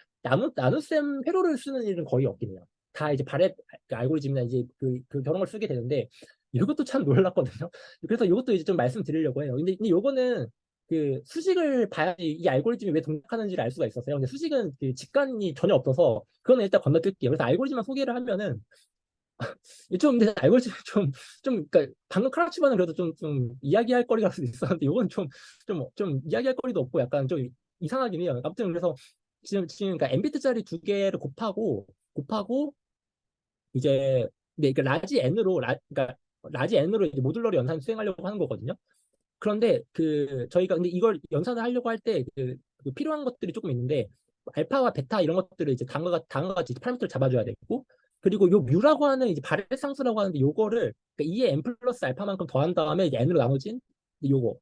나눗셈 회로를 쓰는 일은 거의 없긴 해요. 다 이제 바렛 그 알고리즘이나 이제 그런 걸 쓰게 되는데 이것도 참 놀랐거든요. 그래서 이것도 이제 좀 말씀드리려고 해요. 근데 요거는 수식을 봐야지 이 알고리즘이 왜 동작하는지를 알 수가 있었어요. 근데 수식은 직관이 전혀 없어서 그거는 일단 건너뛸게요. 그래서 알고리즘만 소개를 하면은 좀 근데 알고리즘 그러니까 방금 크라치바는 그래도 좀 이야기할 거리가 있었는데 이건 좀 이야기할 거리도 없고 약간 좀 이상하긴 해요. 아무튼 그래서 지금 그러니까 n비트짜리 2개를 곱하고 이제 근데 그 그러니까 라지 n으로 이제 모듈러리 연산 수행하려고 하는 거거든요. 그런데 저희가 근데 이걸 연산을 하려고 할 때 필요한 것들이 조금 있는데 알파와 베타 이런 것들을 이제 다음과 같이 파라미터를 잡아줘야 되고 그리고 요 뮤라고 하는 이제 발해상수라고 하는데 요거를 그러니까 2의 n 플러스 알파만큼 더한 다음에 이제 n으로 나눠진 요거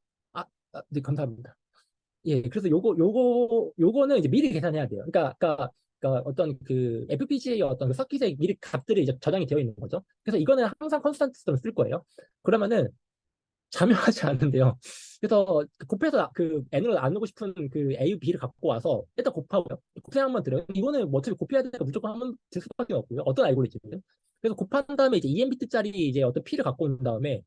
네 감사합니다. 예, 그래서 요거는 이제 미리 계산해야 돼요. 그러니까 어떤 FPGA의 어떤 서킷에 미리 값들이 이제 저장이 되어 있는 거죠. 그래서 이거는 항상 컨스탄트처럼 쓸 거예요. 그러면은 자명하지 않는데요. 그래서 곱해서 그 n을 나누고 싶은 그 a, b를 갖고 와서 일단 곱하고요. 곱셈 한번 들어요. 이거는 뭐 어차피 곱해야 되니까 무조건 한번 들 수밖에 없고요. 어떤 알고리즘은. 그래서 곱한 다음에 이제 2n비트짜리 이제 어떤 p를 갖고 온 다음에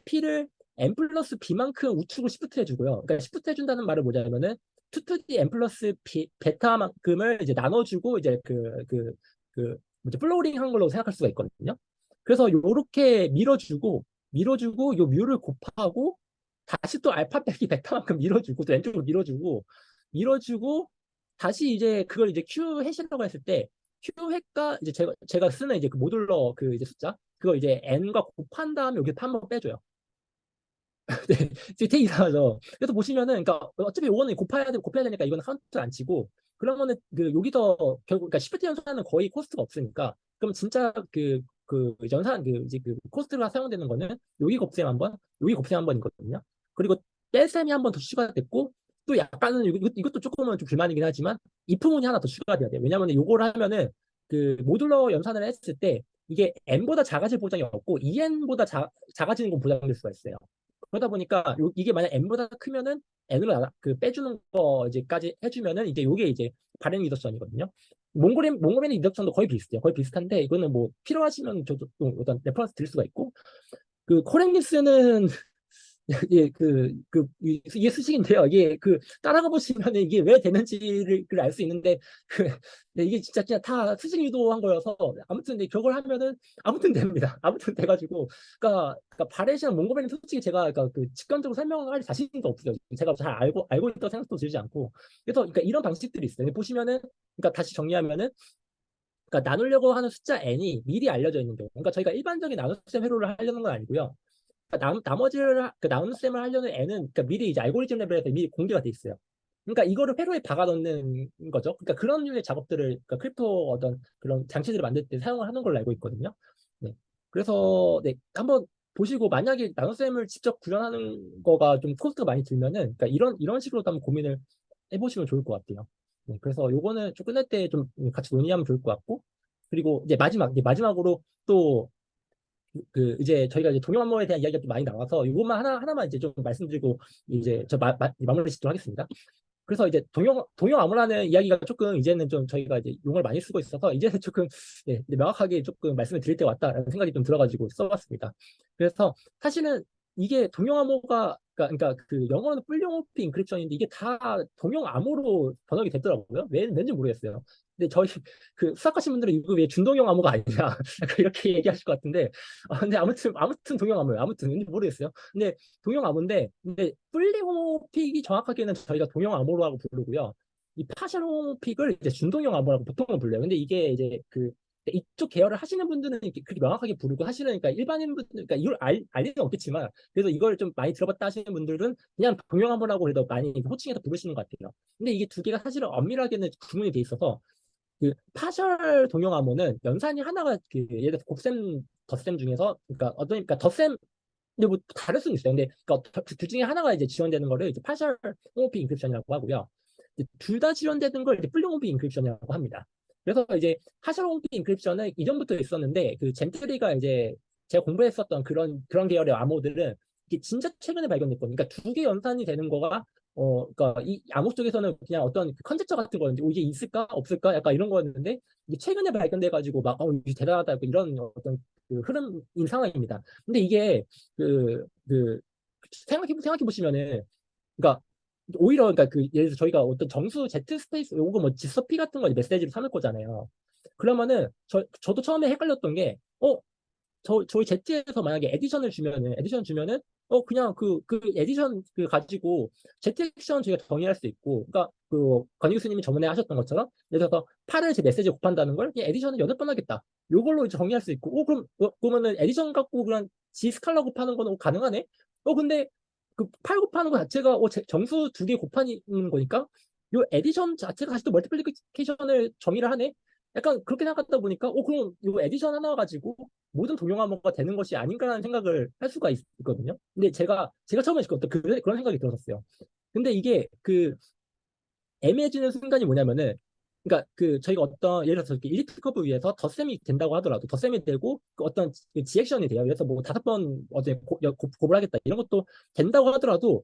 p를 n 플러스 b만큼 우측으로 시프트 해주고요. 그러니까 시프트 해준다는 말은 뭐냐면은 2 to the n 플러스 베타만큼을 이제 나눠주고 이제 뭐지 플로링 한 걸로 생각할 수가 있거든요. 그래서 요렇게 밀어주고 요 뮤를 곱하고 다시 또 알파 빼기 베타만큼 밀어주고 또 왼쪽으로 밀어주고 다시 이제 그걸 이제 q 해시라고 했을 때 q 핵과 이제 제가 쓰는 이제 그 모듈러 그 이제 숫자 그거 이제 n과 곱한 다음에 여기 한번 빼줘요. 네, 되게 이상하죠. 그래서 보시면은, 그러니까 어차피 요거는 곱해야 되니까 이거는 카운트 안 치고, 그러면은 그 여기서 결국 그러니까 시프트 연산은 거의 코스트가 없으니까, 그럼 진짜 연산 이제 그 코스트가 사용되는 거는 여기 곱셈 한 번이거든요. 그리고 뺄셈이 한 번 더 추가됐고, 또 약간은 이것도 조금은 좀 불만이긴 하지만 이 부분이 하나 더 추가돼야 돼요. 왜냐하면 요거를 하면은 그 모듈러 연산을 했을 때 이게 n보다 작아질 보장이 없고 2n보다 작아지는 건 보장될 수가 있어요. 그러다 보니까 이게 만약 n보다 크면은 n으로 그 빼주는 거 이제까지 해주면은 이제 요게 이제 발행 리덕션이거든요. 몽골의 리덕션도 거의 비슷해요. 거의 비슷한데 이거는 뭐 필요하시면 저도 또 어떤 레퍼런스 드릴 수가 있고 그 코랭리스는 예, 이게 수식인데요. 이게 따라가 보시면 이게 왜 되는지를 알 수 있는데, 네, 이게 진짜 다 수식 유도한 거여서, 아무튼, 근데 그걸 하면은, 아무튼 됩니다. 아무튼 돼가지고, 그러니까 바렛이랑 몽고메는 솔직히 제가, 직관적으로 설명할 자신도 없어요. 제가 잘 알고 있다고 생각도 들지 않고. 그래서, 그러니까 이런 방식들이 있어요. 보시면은, 그러니까 다시 정리하면은, 그러니까 나누려고 하는 숫자 n이 미리 알려져 있는 경우. 그러니까 저희가 일반적인 나눗셈 회로를 하려는 건 아니고요. 나머지를 나눗셈을 하려는 애는 그러니까 미리 이제 알고리즘 레벨에서 미리 공개가 돼 있어요. 그러니까 이거를 회로에 박아 넣는 거죠. 그러니까 그런 류의 작업들을 그러니까 크립토 어떤 그런 장치들을 만들 때 사용을 하는 걸로 알고 있거든요. 네. 그래서 네, 한번 보시고 만약에 나눗셈을 직접 구현하는 거가 좀 코스트가 많이 들면은 그러니까 이런 식으로도 한번 고민을 해보시면 좋을 것 같아요. 네, 그래서 요거는 좀 끝날 때 좀 같이 논의하면 좋을 것 같고 그리고 이제 마지막으로 또 이제 저희가 이제 동영암모에 대한 이야기가 좀 많이 나와서 이것만 하나만 이제 좀 말씀드리고 이제 마무리 짓도록 하겠습니다. 그래서 이제 동영암모라는 이야기가 조금 이제는 좀 저희가 이제 용어를 많이 쓰고 있어서 이제는 조금 네, 명확하게 조금 말씀을 드릴 때가 왔다라는 생각이 좀 들어가지고 써봤습니다. 그래서 사실은 이게 동영암호가 그러니까 그 영어로는 풀용 오피 인크립션인데 이게 다 동영암호로 번역이 됐더라고요. 왠지 모르겠어요. 근데 저희 그 수학하신 분들은 이거 왜 준동영 암호가 아니냐 이렇게 얘기하실 것 같은데 근데 아무튼 동영 암호예요. 아무튼 왠지 모르겠어요. 근데 동영 암호인데 근데 풀링 호픽이 정확하게는 저희가 동영 암호로 하고 부르고요. 이 파셜 호픽을 이제 준동영 암호라고 보통은 불러요. 근데 이게 이제 이쪽 계열을 하시는 분들은 이렇게 그렇게 명확하게 부르고 하시는 그러니까 일반인 분들 그러니까 이걸 알 리는 없겠지만 그래서 이걸 좀 많이 들어봤다 하시는 분들은 그냥 동영 암호라고 해도 많이 호칭해서 부르시는 것 같아요. 근데 이게 두 개가 사실은 엄밀하게는 구분이 돼 있어서 파셜 동영 암호는 연산이 하나가 예를 들어서 곱셈 덧셈 중에서 그러니까 덧셈 근데 뭐 다를 수는 있어요. 근데 그러니까 둘 중에 하나가 이제 지원되는 거를 이제 파셜 홈오피 인크립션이라고 하고요. 둘 다 지원되는 걸 이제 풀 홈오피 인크립션이라고 합니다. 그래서 이제 파셜 홈오피 인크립션은 이전부터 있었는데 그 젠트리가 이제 제가 공부했었던 그런 계열의 암호들은 이게 진짜 최근에 발견됐거든요. 그러니까 두 개 연산이 되는 거가 그러니까 이 암호 쪽에서는 그냥 어떤 컨셉처 같은 거였는데 이게 있을까 없을까 약간 이런 거였는데 이게 최근에 발견돼가지고 막 이게 대단하다 이런 어떤 그 흐름인 상황입니다. 근데 이게 생각해 보시면은 그러니까 오히려 그러니까 예를 들어서 저희가 어떤 정수 Z 스페이스 요거 뭐 지서피 같은 거 메시지로 삼을 거잖아요. 그러면은 저도 처음에 헷갈렸던 게 저희 Z에서 만약에 에디션 주면은 그냥 에디션 가지고 Z 액션 저희가 정의할 수 있고 그러니까 권희 교수님이 저번에 하셨던 것처럼 예를 들어서 8을 제 메시지에 곱한다는 걸 그냥 에디션을 8번 하겠다. 요걸로 이제 정의할 수 있고 그러면은 에디션 갖고 그냥 G 스칼라 곱하는 거는 가능하네. 근데 그 8 곱하는 거 자체가 정수 두 개 곱하는 거니까 요 에디션 자체가 다시 또 멀티플리케이션을 정의를 하네. 약간 그렇게 생각하다 보니까 그럼 요 에디션 하나 가지고 모든 동영암호가 되는 것이 아닌가라는 생각을 할 수가 있거든요. 근데 제가 처음에 그런 생각이 들었었어요. 근데 이게 애매해지는 순간이 뭐냐면은 그러니까 그 저희가 어떤 예를 들어서 이렇게 일리트 커브 위에서 덧셈이 된다고 하더라도 덧셈이 되고 그 어떤 그 지액션이 돼요. 그래서 뭐 5번 어제 곱을 하겠다 이런 것도 된다고 하더라도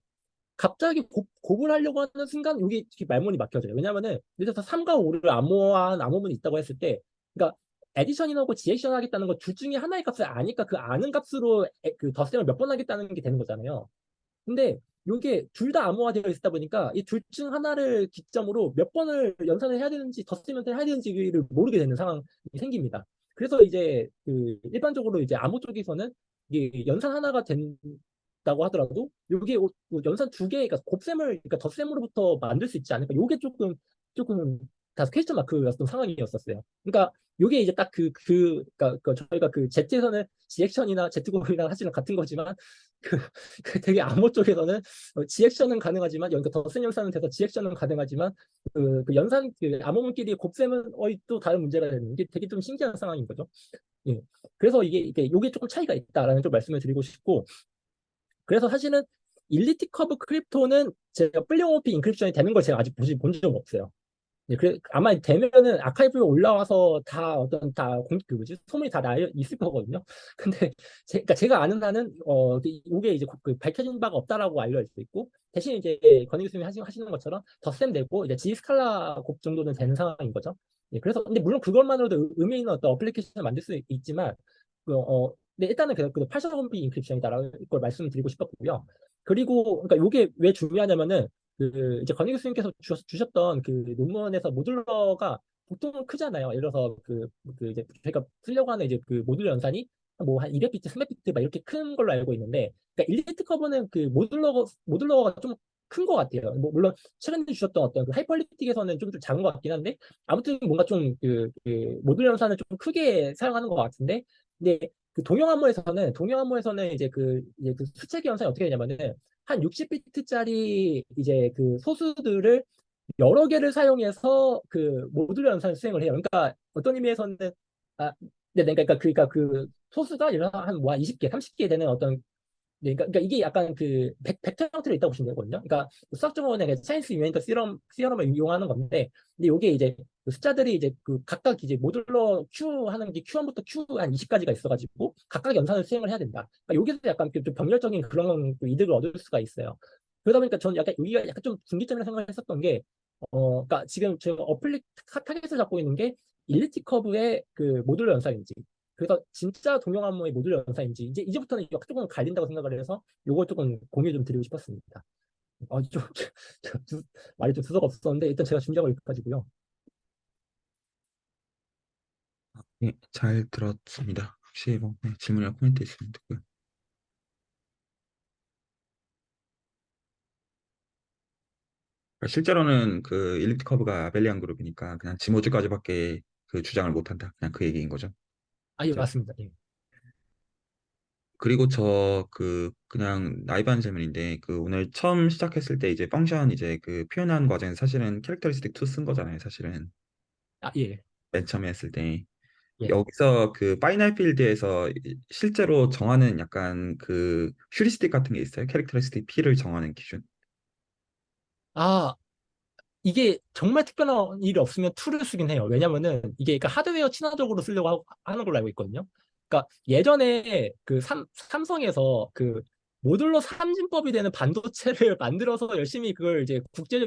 갑자기 곱을 하려고 하는 순간 여기 말문이 막혀져요. 왜냐하면은 예를 들어서 3과 5를 암호화한 암호문이 있다고 했을 때, 그러니까 에디션이라고 지액션 하겠다는 거 둘 중에 하나의 값을 아니까 그 아는 값으로 그 덧셈을 몇 번 하겠다는 게 되는 거잖아요. 근데 이게 둘 다 암호화되어 있다 보니까 이 둘 중 하나를 기점으로 몇 번을 연산을 해야 되는지 덧셈을 해야 되는지를 모르게 되는 상황이 생깁니다. 그래서 이제 그 일반적으로 이제 암호 쪽에서는 이게 연산 하나가 된다고 하더라도 이게 연산 두 개, 그러니까 곱셈을, 그러니까 덧셈으로부터 만들 수 있지 않을까? 이게 조금 다 퀘스천 마크였던 상황이었었어요. 그러니까 이게 이제 딱 그러니까 저희가 그 Z에서는 지액션이나 Z곱이나 사실은 같은 거지만 그 되게 암호 쪽에서는 지액션은 가능하지만 그러니까 덧셈 연산은 돼서 지액션은 가능하지만 그 연산 그 암호문끼리 곱셈은 또 다른 문제가 되는 게 되게 좀 신기한 상황인 거죠. 예. 그래서 이게 요게 조금 차이가 있다라는 좀 말씀을 드리고 싶고 그래서 사실은 일리티 커브 크립토는 제가 플리오모피 인크립션이 되는 걸 제가 아직 본 적 없어요. 예, 그래 아마 되면은 아카이브에 올라와서 다 어떤 그 뭐지 소문이 다 나 있을 거거든요. 근데 그러니까 제가 아는 한은 이게 이제 그 밝혀진 바가 없다라고 알려 있고 대신 이제 건희 교수님이 하시는 것처럼 덧셈 되고 이제 G 스칼라 곡 정도는 되는 상황인 거죠. 예, 그래서 근데 물론 그것만으로도 의미 있는 어떤 어플리케이션을 만들 수 있지만 근데 일단은 그 8셔건비 인크립션이다라는 걸 말씀드리고 싶었고요. 그리고 그러니까 이게 왜 중요하냐면은 그 이제 건희 교수님께서 주셨던 그 논문에서 모듈러가 보통은 크잖아요. 예를 들어서 그 이제 저희가 쓰려고 하는 이제 그 모듈러 연산이 뭐 한 200비트, 300비트 막 이렇게 큰 걸로 알고 있는데, 그러니까 일리트 커브는 그 모듈러가 좀 큰 것 같아요. 뭐 물론 최근에 주셨던 어떤 그 하이퍼리틱에서는 좀 작은 것 같긴 한데, 아무튼 뭔가 좀 그 모듈러 연산을 좀 크게 사용하는 것 같은데, 근데 그 동영암호에서는 이제 그 수체계 연산이 어떻게 되냐면은 한 60비트짜리 이제 그 소수들을 여러 개를 사용해서 그 모듈러 연산을 수행을 해요. 그러니까 어떤 의미에서는 그러니까 그 소수가 예를 들어 한뭐 20개, 30개 되는 어떤 네, 그러니까 이게 약간 그 벡터 형태로 있다고 보시면 되거든요. 그러니까 수학적으로는 그냥 차인스 유인터 시러럼을 이용하는 건데, 근데 이게 이제 그 숫자들이 이제 그 각각 이제 모듈러 Q 하는 게 Q1부터 Q 한 20까지가 있어가지고 각각 연산을 수행을 해야 된다. 그러니까 여기서 약간 좀 병렬적인 그런 그 이득을 얻을 수가 있어요. 그러다 보니까 저는 약간 여기가 약간 좀 분기점이라고 생각을 했었던 게, 그러니까 지금 제가 타겟을 잡고 있는 게 일리티 커브의 그 모듈러 연산인지, 그래서 진짜 동영암모의 모듈러 연산인지 이제부터는 조금 갈린다고 생각을 해서 요걸 조금 공유 좀 드리고 싶었습니다. 좀 말이 좀 수서가 없었는데 일단 제가 준비한 거 여기까지고요. 네, 잘 들었습니다. 혹시 뭐 네, 질문이나 코멘트 있으면 듣고요. 그러니까 실제로는 그 일리트 커브가 아벨리안 그룹이니까 그냥 지모즈까지밖에 그 주장을 못한다. 그냥 그 얘기인 거죠. 예, 자, 맞습니다. 예. 그리고 저 그 그냥 나이브한 질문인데 그 오늘 처음 시작했을 때 이제 펑션 이제 그 표현한 과정은 사실은 캐릭터리스틱 2 쓴 거잖아요. 사실은 예. 맨 처음에 했을 때 예. 여기서 그 파이널 필드에서 실제로 정하는 약간 그 휴리스틱 같은 게 있어요. 캐릭터리스틱 P를 정하는 기준. 아, 이게 정말 특별한 일이 없으면 툴을 쓰긴 해요. 왜냐면은 이게 그러니까 하드웨어 친화적으로 쓰려고 하는 걸로 알고 있거든요. 그러니까 예전에 그 삼성에서 그 모듈러 삼진법이 되는 반도체를 만들어서 열심히 그걸 이제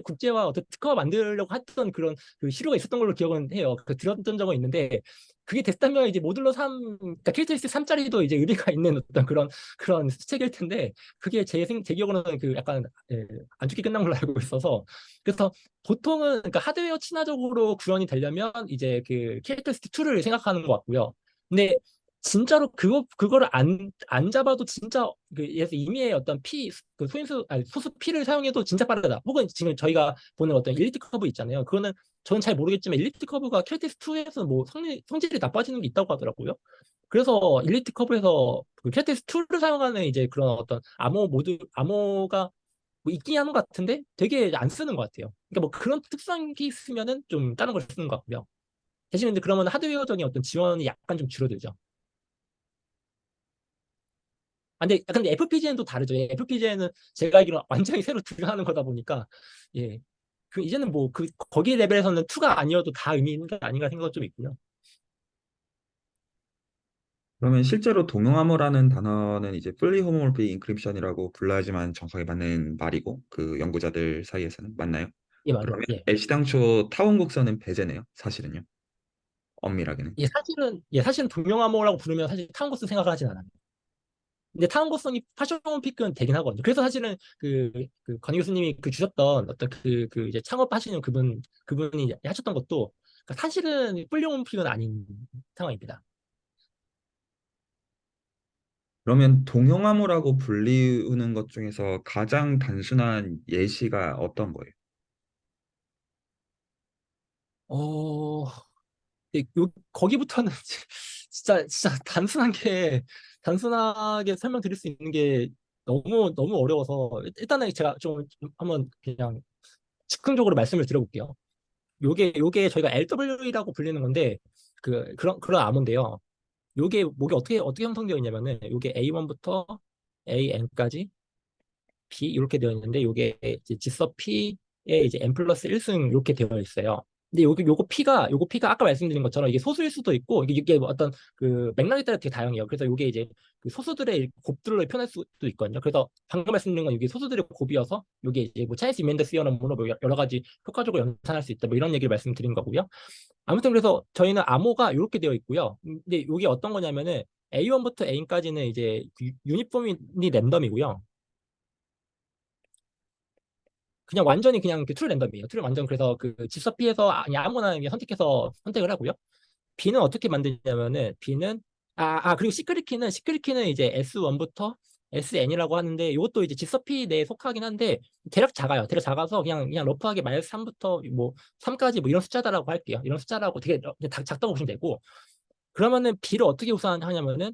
국제화 어떤 특허 만들려고 했던 그런 그 시료가 있었던 걸로 기억은 해요. 그 들었던 적은 있는데 그게 됐다면 이제 모듈러 3, 그러니까 캐릭터리스틱 3짜리도 이제 의미가 있는 어떤 그런 책일 텐데 그게 제 기억으로는 그 약간 안 좋게 끝난 걸로 알고 있어서 그래서 보통은 그러니까 하드웨어 친화적으로 구현이 되려면 이제 그 캐릭터스틱 2를 생각하는 것 같고요. 근데 진짜로 그거를 안 잡아도 진짜 그 예를 임의의 어떤 그 소인수 아니 소수 P를 사용해도 진짜 빠르다. 혹은 지금 저희가 보는 어떤 일리트 커브 있잖아요. 그거는 저는 잘 모르겠지만 일리트 커브가 캐릭터스틱 2에서 뭐 성질이 나빠지는 게 있다고 하더라고요. 그래서 일리트 커브에서 그 캐릭터스틱 2를 사용하는 이제 그런 어떤 암호가 뭐 있긴 하는 것 같은데 되게 안 쓰는 것 같아요. 그러니까 뭐 그런 특성이 있으면은 좀 다른 걸 쓰는 것 같고요. 대신 근데 그러면 하드웨어적인 어떤 지원이 약간 좀 줄어들죠. 근데 FPGA는 또 다르죠. FPGA는 제가 알기로는 완전히 새로 들어가는 거다 보니까 예. 그 이제는 뭐 그 거기 레벨에서는 2가 아니어도 다 의미 있는 게 아닌가 생각도 좀 있고요. 그러면 실제로 동용암호라는 단어는 이제 fully homomorphic encryption이라고 불러야지만 정확하게 맞는 말이고 그 연구자들 사이에서는 맞나요? 예, 맞아요. 그러면 예. 애시당초 타원 곡선은 배제네요. 사실은요. 엄밀하게는. 사실은 동명암호라고 부르면 사실 타운고스 생각을 하진 않아요. 근데 타운고성이 파쇼픽은 되긴 하거든요. 그래서 사실은 권 교수님이 그 주셨던 어떤 이제 창업하시는 그분이 이제 하셨던 것도 그러니까 사실은 뿔용픽은 아닌 상황입니다. 그러면 동용암호라고 불리우는 것 중에서 가장 단순한 예시가 어떤 거예요? 어, 거기부터는 진짜 단순하게 설명드릴 수 있는 게 너무 어려워서 일단은 제가 좀 한번 그냥 즉흥적으로 말씀을 드려볼게요. 요게 저희가 LW라고 불리는 건데 그런 암호인데요. 요게 어떻게 형성되어 있냐면은 요게 A1부터 AN까지 B 이렇게 되어 있는데 요게 이제 지서 P에 이제 N 플러스 1승 이렇게 되어 있어요. 근데 요거 P가 아까 말씀드린 것처럼 이게 소수일 수도 있고 이게 뭐 어떤 그 맥락에 따라 되게 다양해요. 그래서 요게 이제 그 소수들의 곱들로 표현할 수도 있거든요. 그래서 방금 말씀드린 건 이게 소수들의 곱이어서 요게 이제 뭐 차이니스 이면더 시어럼으로 뭐 여러 가지 효과적으로 연산할 수 있다 뭐 이런 얘기를 말씀드린 거고요. 아무튼 그래서 저희는 암호가 이렇게 되어 있고요. 근데 이게 어떤 거냐면은 A1부터 N까지는 이제 유니폼이 랜덤이고요. 그냥 완전히 그냥 트루 랜덤이에요. 트루 완전 그래서 그 집서피에서 아무거나 그냥 선택을 하고요. B는 어떻게 만드냐면은 B는 그리고 시크릿 키는 이제 S1부터 SN이라고 하는데 이것도 이제 집서피 내에 속하긴 한데 대략 작아요. 대략 작아서 그냥 러프하게 마이너스 3부터 뭐 3까지 뭐 이런 숫자다라고 할게요. 이런 숫자라고 되게 작다고 보시면 되고 그러면은 B를 어떻게 구사하냐면은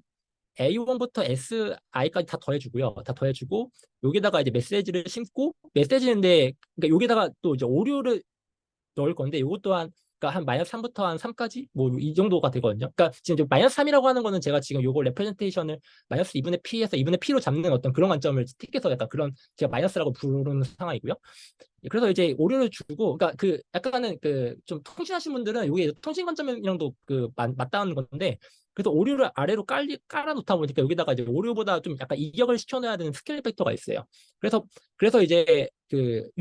A1부터 SI까지 다 더해주고요. 다 더해주고 여기다가 이제 메시지를 심고 메시지인데 그러니까 여기다가 또 이제 오류를 넣을 건데 이것 또한 그러니까 한 마이너스 3부터 한 3까지 뭐 이 정도가 되거든요. 그러니까 지금 이제 마이너스 3이라고 하는 거는 제가 지금 요거 레프레젠테이션을 마이너스 2분의 P에서 2분의 P로 잡는 어떤 그런 관점을 택해서 약간 그런 제가 마이너스라고 부르는 상황이고요. 그래서 이제 오류를 주고, 그러니까 그 약간은 그 좀 통신하신 분들은 이게 통신 관점이랑도 맞닿는 건데, 그래서 오류를 아래로 깔아놓다 보니까 여기다가 이제 오류보다 좀 약간 이격을 시켜놔야 되는 스케일 팩터가 있어요. 그래서 이제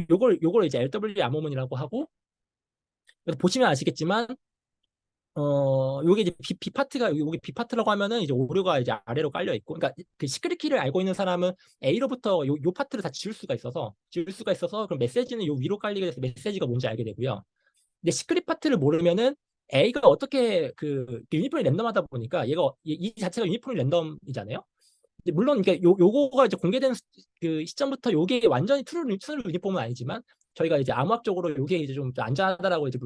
요걸 이제 LW 암호문이라고 하고, 그래서 보시면 아시겠지만 요게 이제 요게 B 파트라고 하면은 이제 오류가 이제 아래로 깔려 있고, 그러니까 그 시크릿 키를 알고 있는 사람은 A로부터 요 파트를 다 지울 수가 있어서 그럼 메시지는 요 위로 깔리게 돼서 메시지가 뭔지 알게 되고요. 근데 시크릿 파트를 모르면은 A가 어떻게 유니폼이 랜덤하다 보니까 이 자체가 유니폼이 랜덤이잖아요. 근데 물론 그러니까 요거가 이제 공개된 그 시점부터 요게 완전히 트루 유니폼은 아니지만 저희가 이제 암호학적으로 요게 이제 좀 안전하다라고 이제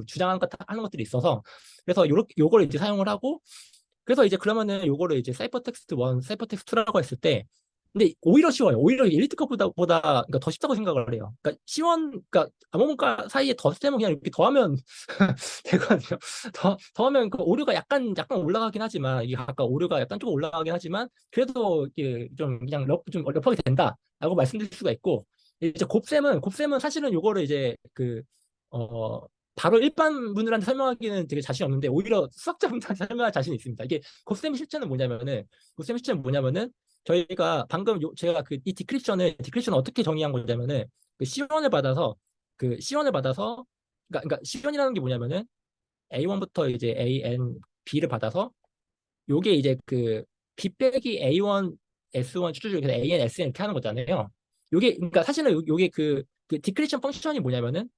하는 것들이 있어서 그래서 요걸 이제 사용을 하고 그래서 이제 그러면은 요거를 이제 사이퍼텍스트 1, 사이퍼텍스트 2라고 했을 때 근데 오히려 쉬워요. 오히려 엘리트 컵보다 그러니까 더 쉽다고 생각을 해요. 그러니까 그러니까 암호문과 사이에 덧셈은 그냥 이렇게 더하면 되거든요. 더하면 그 오류가 약간 올라가긴 하지만 이게 아까 오류가 약간 조금 올라가긴 하지만 그래도 이게 좀 그냥 좀 러프하게 된다라고 말씀드릴 수가 있고 이제 곱셈은 사실은 요거를 이제 어 바로 일반 분들한테 설명하기는 되게 자신이 없는데 오히려 수학자분들한테 설명할 자신이 있습니다. 이게 곱셈의 실체는 뭐냐면은 저희가 방금 제가 이 디크리션을 어떻게 정의한 거냐면은 C1을 받아서 그러니까 C1이라는 게 뭐냐면은 A1부터 이제 AN, B를 받아서 요게 이제 B 빼기 A1, S1 쭉쭉 해서 AN, SN 이렇게 하는 거잖아요. 요게 그러니까 사실은 요게 디크리션 펑션이 뭐냐면은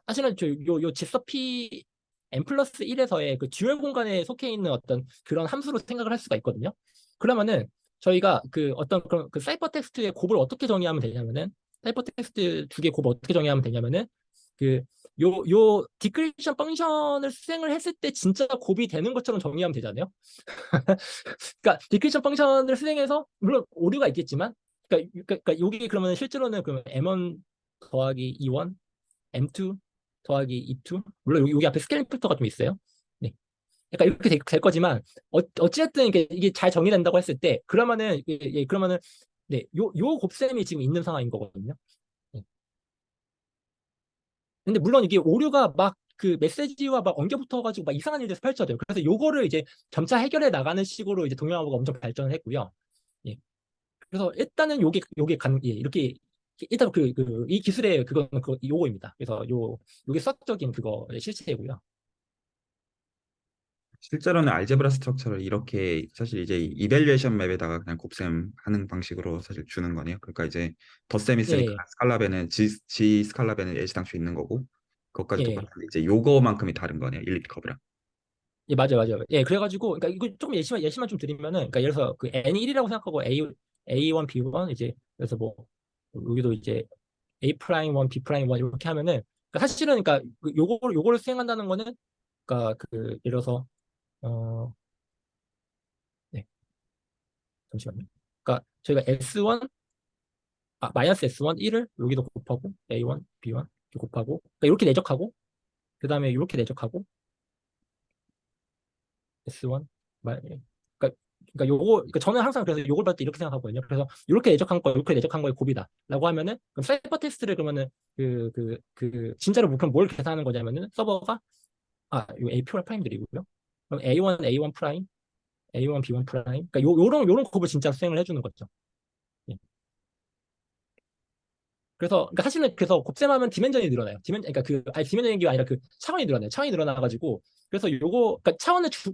사실은 요 집서 P n 플러스 1에서의 그 듀얼 공간에 속해 있는 어떤 그런 함수로 생각을 할 수가 있거든요. 그러면은 저희가 어떤 그런 사이퍼 텍스트의 곱을 어떻게 정의하면 되냐면은 사이퍼 텍스트 두 개 곱을 어떻게 정의하면 되냐면은 그 요 디크리션 펑션을 수행을 했을 때 진짜 곱이 되는 것처럼 정의하면 되잖아요. 그러니까 디크리션 펑션을 수행해서 물론 오류가 있겠지만 그러니까 요게 그러면 실제로는 그러면 M1 더하기 E1 M2 더하기 E2 물론 여기 앞에 스케일링 팩터가 좀 있어요. 네. 약간 이렇게 될 거지만 어찌됐든 이게 잘 정의된다고 했을 때 그러면은 네, 요 곱셈이 지금 있는 상황인 거거든요. 네. 근데 물론 이게 오류가 막 그 메시지와 막 엉겨 붙어가지고 막 이상한 일들이 펼쳐져요. 그래서 요거를 이제 점차 해결해 나가는 식으로 이제 동영화가 엄청 발전을 했고요. 예. 그래서 일단은 예, 이렇게 일단 이 기술의 그거는 요거입니다. 그래서 요게 수학적인 그거 실체이고요. 실제로는 알제브라 스트럭처를 이렇게 사실 이제 이밸류에이션 맵에다가 그냥 곱셈하는 방식으로 사실 주는 거네요. 그러니까 이제 덧셈 예, 있으니까 예, 스칼라벤은 G 스칼라벤은 애시당초 있는 거고 그것까지 예. 똑같은데 이제 요거만큼이 다른 거네요. 일리프 커브랑. 예, 맞아요, 맞아요. 예, 그래가지고, 그러니까 이거 조금 예시만 좀 드리면은, 그러니까 예를 들어서 그 N이 1이라고 생각하고 A1, B1, 이제, 그래서 뭐, 여기도 이제 A 프라임 1, B 프라임 1 이렇게 하면은, 그러니까 사실은, 그러니까 요거를 수행한다는 거는, 그러니까 예를 들어서, 어, 네, 잠시만요. 그러니까 저희가 S1, 마이너스 S1, 1을 여기도 곱하고, A1, B1, 이렇게 곱하고, 그러니까 이렇게 내적하고, 그 다음에 이렇게 내적하고, S1, 그러니까, 그러니까 저는 항상 그래서 요걸 봤을 때 이렇게 생각하거든요. 그래서 이렇게 내적한 거, 이렇게 내적한 거의 곱이다라고 하면은 그럼 사이퍼 테스트를 그러면은 진짜로 그럼 뭘 계산하는 거냐면은 서버가 요 APR 프라임들이고요. 그럼 A1 프라임, A1 B1 프라임. 그러니까 요런 곱을 진짜 수행을 해주는 거죠. 예. 그러니까 사실은 그래서 곱셈하면 디멘전이 늘어나요. 그러니까 디멘전이 게 아니라 그 차원이 늘어나요. 차원이 늘어나가지고 그래서 그러니까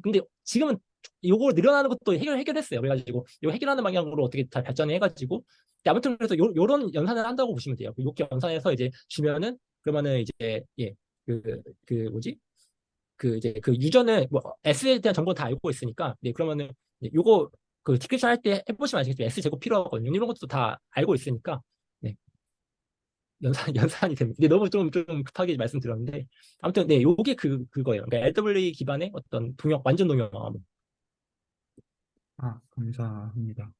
근데 지금은 요거 늘어나는 것도 해결했어요. 그래가지고 요 해결하는 방향으로 어떻게 잘 발전해가지고 아무튼 그래서 요런 연산을 한다고 보시면 돼요. 요렇게 연산해서 이제 주면은 그러면은 이제 뭐지? 이제 유저는 뭐 S에 대한 정보를 다 알고 있으니까 그러면은 요거 디크립션 할 때 해보시면 아시겠지만 S 제곱 필요하거든요. 이런 것도 다 알고 있으니까 네. 연산이 됩니다. 근데 너무 좀 급하게 말씀드렸는데 아무튼 네 요게 그거예요. 그러니까 LWA 기반의 어떤 완전 동영. 아, 감사합니다.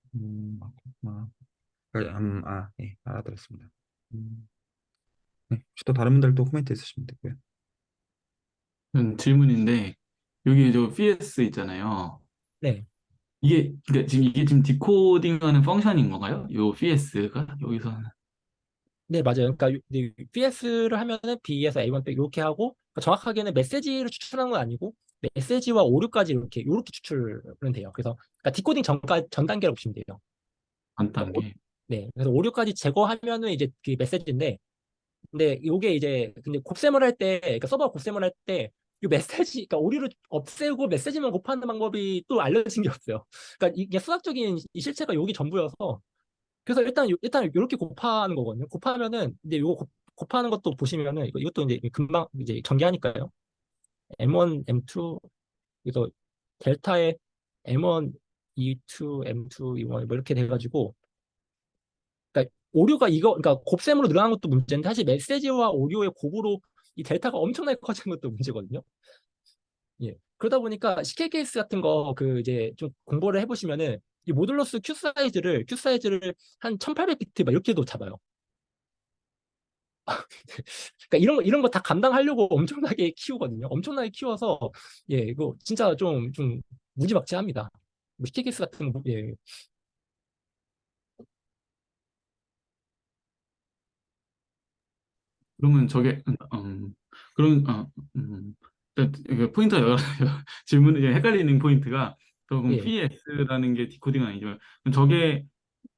아, 예, 알아들었습니다. 음, 네, 혹시 또 다른 분들도 코멘트 있으시면 되고요. 질문인데 여기 저 PS 있잖아요. 네, 이게 그러니까 지금 이게 지금 디코딩하는 펑션인 건가요? 요 PS가 여기서는 네 맞아요. 그러니까 PS를 하면은 B에서 A1 백 이렇게 하고 그러니까 정확하게는 메시지를 추출하는 건 아니고 메시지와 오류까지 이렇게 추출은 돼요. 그래서 그러니까 디코딩 전 단계로 보시면 돼요. 간 그러니까 단계. 네, 그래서 오류까지 제거하면은 이제 그 메시지인데 근데 요게 이제 근데 곱셈을 할 때, 그러니까 서버 곱셈을 할 때, 이 메시지, 그러니까 오류를 없애고 메시지만 곱하는 방법이 또 알려진 게 없어요. 그러니까 이게 수학적인 이 실체가 여기 전부여서, 그래서 일단 이렇게 곱하는 거거든요. 곱하면은 이제 요거 곱하는 것도 보시면은 이것도 이제 금방 이제 전개하니까요. M1, M2, 그래서 델타에 M1, E2, M2, E1 뭐 이렇게 돼가지고 그러니까 오류가 그러니까 곱셈으로 늘어난 것도 문제인데 사실 메시지와 오류의 곱으로 이 델타가 엄청나게 커지는 것도 문제거든요. 예. 그러다 보니까 CK 케이스 같은 거 이제 좀 공부를 해보시면은 이 모듈러스 q 사이즈를 한 1800비트 막 이렇게도 잡아요. 그러니까 이런 거 다 감당하려고 엄청나게 키우거든요. 엄청나게 키워서 예, 이거 진짜 좀 무지막지합니다. 뭐 CK 케이스 같은 거 예. 그러면 저게 그런 이게 포인트가 질문이 헷갈리는 포인트가 그럼 예. PS라는 게 디코딩은 아니지만 그럼 저게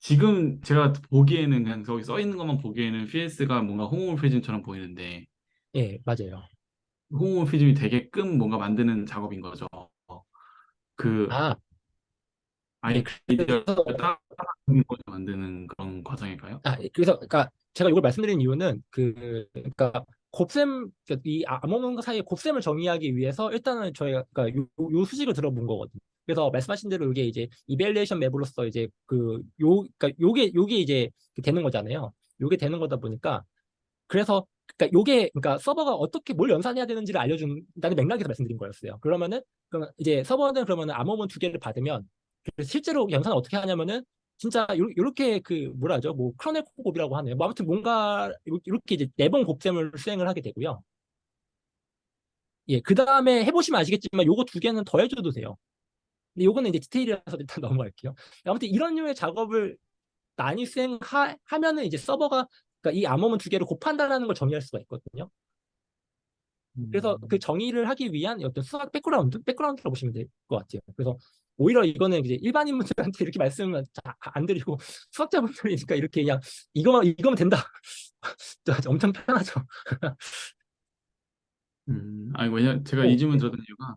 지금 제가 보기에는 그냥 저기 써 있는 것만 보기에는 PS가 뭔가 홈오모피즘처럼 보이는데 예, 맞아요. 홈오모피즘이 되게끔 뭔가 만드는 작업인 거죠. 그 아, 예. 아이디어를 따라 만드는 그런 과정일까요? 그러니까 제가 이걸 말씀드린 이유는 그러니까 이 암호문과 사이의 곱셈을 정의하기 위해서 일단은 저희가 그러니까 요 수식을 들어본 거거든요. 그래서 말씀하신 대로 이게 이제 이벨리에이션 맵으로서 이제 그러니까 요게 이제 되는 거잖아요. 요게 되는 거다 보니까 그래서 그러니까 그러니까 서버가 어떻게 뭘 연산해야 되는지를 알려준다는 맥락에서 말씀드린 거였어요. 그러면 이제 서버는 그러면 암호문 두 개를 받으면 실제로 연산을 어떻게 하냐면은 진짜 요렇게 뭐라 하죠? 뭐 크로넬 곱이라고 하네요. 뭐 아무튼 뭔가 이렇게 이제 네 번 곱셈을 수행을 하게 되고요. 예, 그 다음에 해보시면 아시겠지만 요거 두 개는 더해줘도 돼요. 근데 요거는 이제 디테일이라서 일단 넘어갈게요. 아무튼 이런 류의 작업을 많이 수행하면은 이제 서버가 그러니까 이 암호문 두 개를 곱한다라는 걸 정의할 수가 있거든요. 그래서 그 정의를 하기 위한 어떤 수학 백그라운드라고 보시면 될 것 같아요. 그래서 오히려 이거는 이제 일반인분들한테 이렇게 말씀을 안 드리고 수학자분들이니까 이렇게 그냥 이거면 된다. 엄청 편하죠. 아니 왜냐 제가 이 오, 질문 네, 들었던 이유가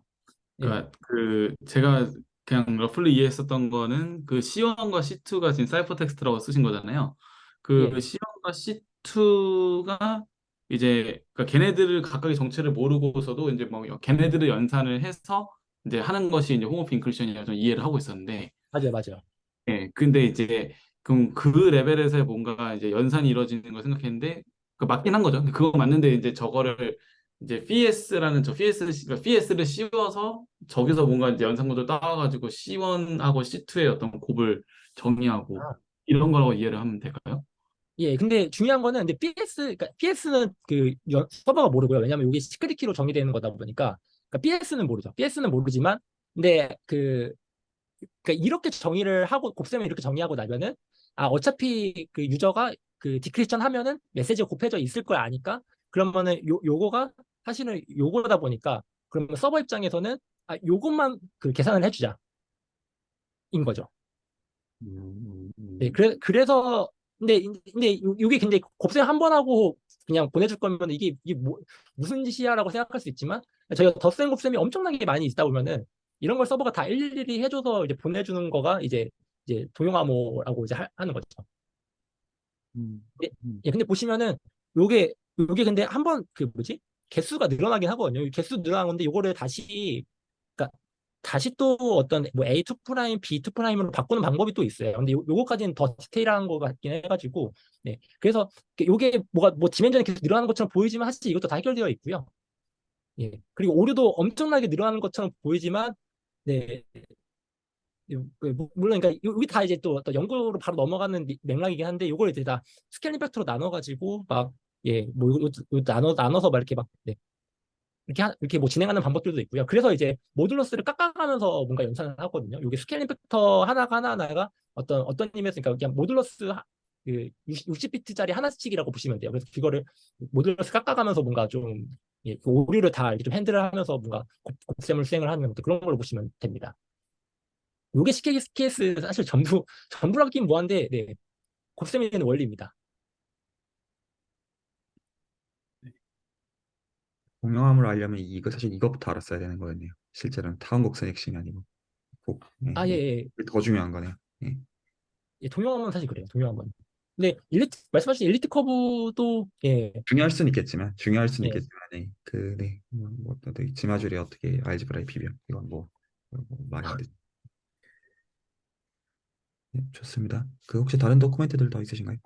예, 그러니까 그 제가 그냥 러플리 이해했었던 거는 그 C1과 C2가 지금 사이퍼 텍스트라고 쓰신 거잖아요. 그 예, C1과 C2가 이제 그러니까 걔네들을 각각의 정체를 모르고서도 이제 뭐 걔네들을 연산을 해서 이제 하는 것이 이제 홈오프 인클루션이라고 좀 이해를 하고 있었는데 맞아요, 맞아요. 예, 근데 이제 그럼 그 레벨에서 뭔가 이제 연산이 이루어지는 걸 생각했는데 그 맞긴 한 거죠. 근데 그거 맞는데 이제 저거를 이제 FES라는 저 FES를 씌워서 저기서 뭔가 이제 연산구도 따와가지고 C1하고 C2의 어떤 곱을 정의하고 아, 이런 거라고 이해를 하면 될까요? 예, 근데 중요한 거는 근데 그러니까 PS는 그 서버가 모르고요. 왜냐하면 이게 시크릿 키로 정의되는 거다 보니까 그러니까 PS는 모르죠. PS는 모르지만 근데 그러니까 이렇게 정의를 하고 곱셈을 이렇게 정의하고 나면은 어차피 그 유저가 그 디크리션 하면은 메시지가 곱해져 있을 걸 아니까 그러면은 요거가 사실은 요거다 보니까 그러면 서버 입장에서는 요것만 그 계산을 해주자 인 거죠. 네, 그래서 근데 요게 근데 곱셈 한 번 하고 그냥 보내줄 거면 이게 무슨 짓이야라고 생각할 수 있지만 저희가 덧셈 곱셈이 엄청나게 많이 있다 보면은 이런 걸 서버가 다 일일이 해줘서 이제 보내주는 거가 이제 동용암호라고 이제 하는 거죠. 음, 예, 음, 예, 근데 보시면은 요게 근데 한 번 그 뭐지 개수가 늘어나긴 하거든요. 개수 늘어난 건데 요거를 다시 그러니까 다시 또 어떤 뭐 A2 프라임, B2 프라임으로 바꾸는 방법이 또 있어요. 근데 요거까지는 더 디테일한 거 같긴 해가지고, 네. 그래서 요게 뭐가 뭐 디멘전이 계속 늘어나는 것처럼 보이지만 사실 이것도 다 해결되어 있고요. 예. 그리고 오류도 엄청나게 늘어나는 것처럼 보이지만, 네. 물론 그러니까 여기 다 이제 또 어떤 연구로 바로 넘어가는 맥락이긴 한데 요걸 이제 다 스케일링 팩터로 나눠가지고 막 예, 뭐 요 나눠서 막 이렇게 막 네. 이렇게 뭐 진행하는 방법들도 있고요. 그래서 이제 모듈러스를 깎아가면서 뭔가 연산을 하거든요. 이게 스케일링 팩터 하나가 어떤 의미에서 그러니까 그냥 모듈러스 그 60비트짜리 하나씩이라고 보시면 돼요. 그래서 그거를 모듈러스 깎아가면서 뭔가 좀 예, 그 오류를 다 이렇게 좀 핸들을 하면서 뭔가 곱셈을 수행을 하는 것도 그런 걸로 보시면 됩니다. 요게 CKS 사실 전부라긴 뭐한데 네, 곱셈이 되는 원리입니다. 공명함을 알려면 이거 사실 이것부터 알았어야 되는 거였네요. 실제로는 타원 곡선의 핵심이 아니고 아, 예, 이게 예. 더 중요한 거네요. 예. 예, 동영함은 사실 그래요. 동영함은. 근데 말씀하신 엘리트 커브도 예, 중요할 수는 예. 있겠지만, 어떻게 지마줄이 어떻게 알지브라에 비벼? 이건 뭐 말이 안 되죠. 네, 좋습니다. 그 혹시 다른 도쿠멘트들 더 있으신가요?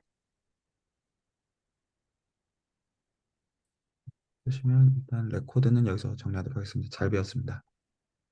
그러시면 일단 레코드는 여기서 정리하도록 하겠습니다. 잘 배웠습니다.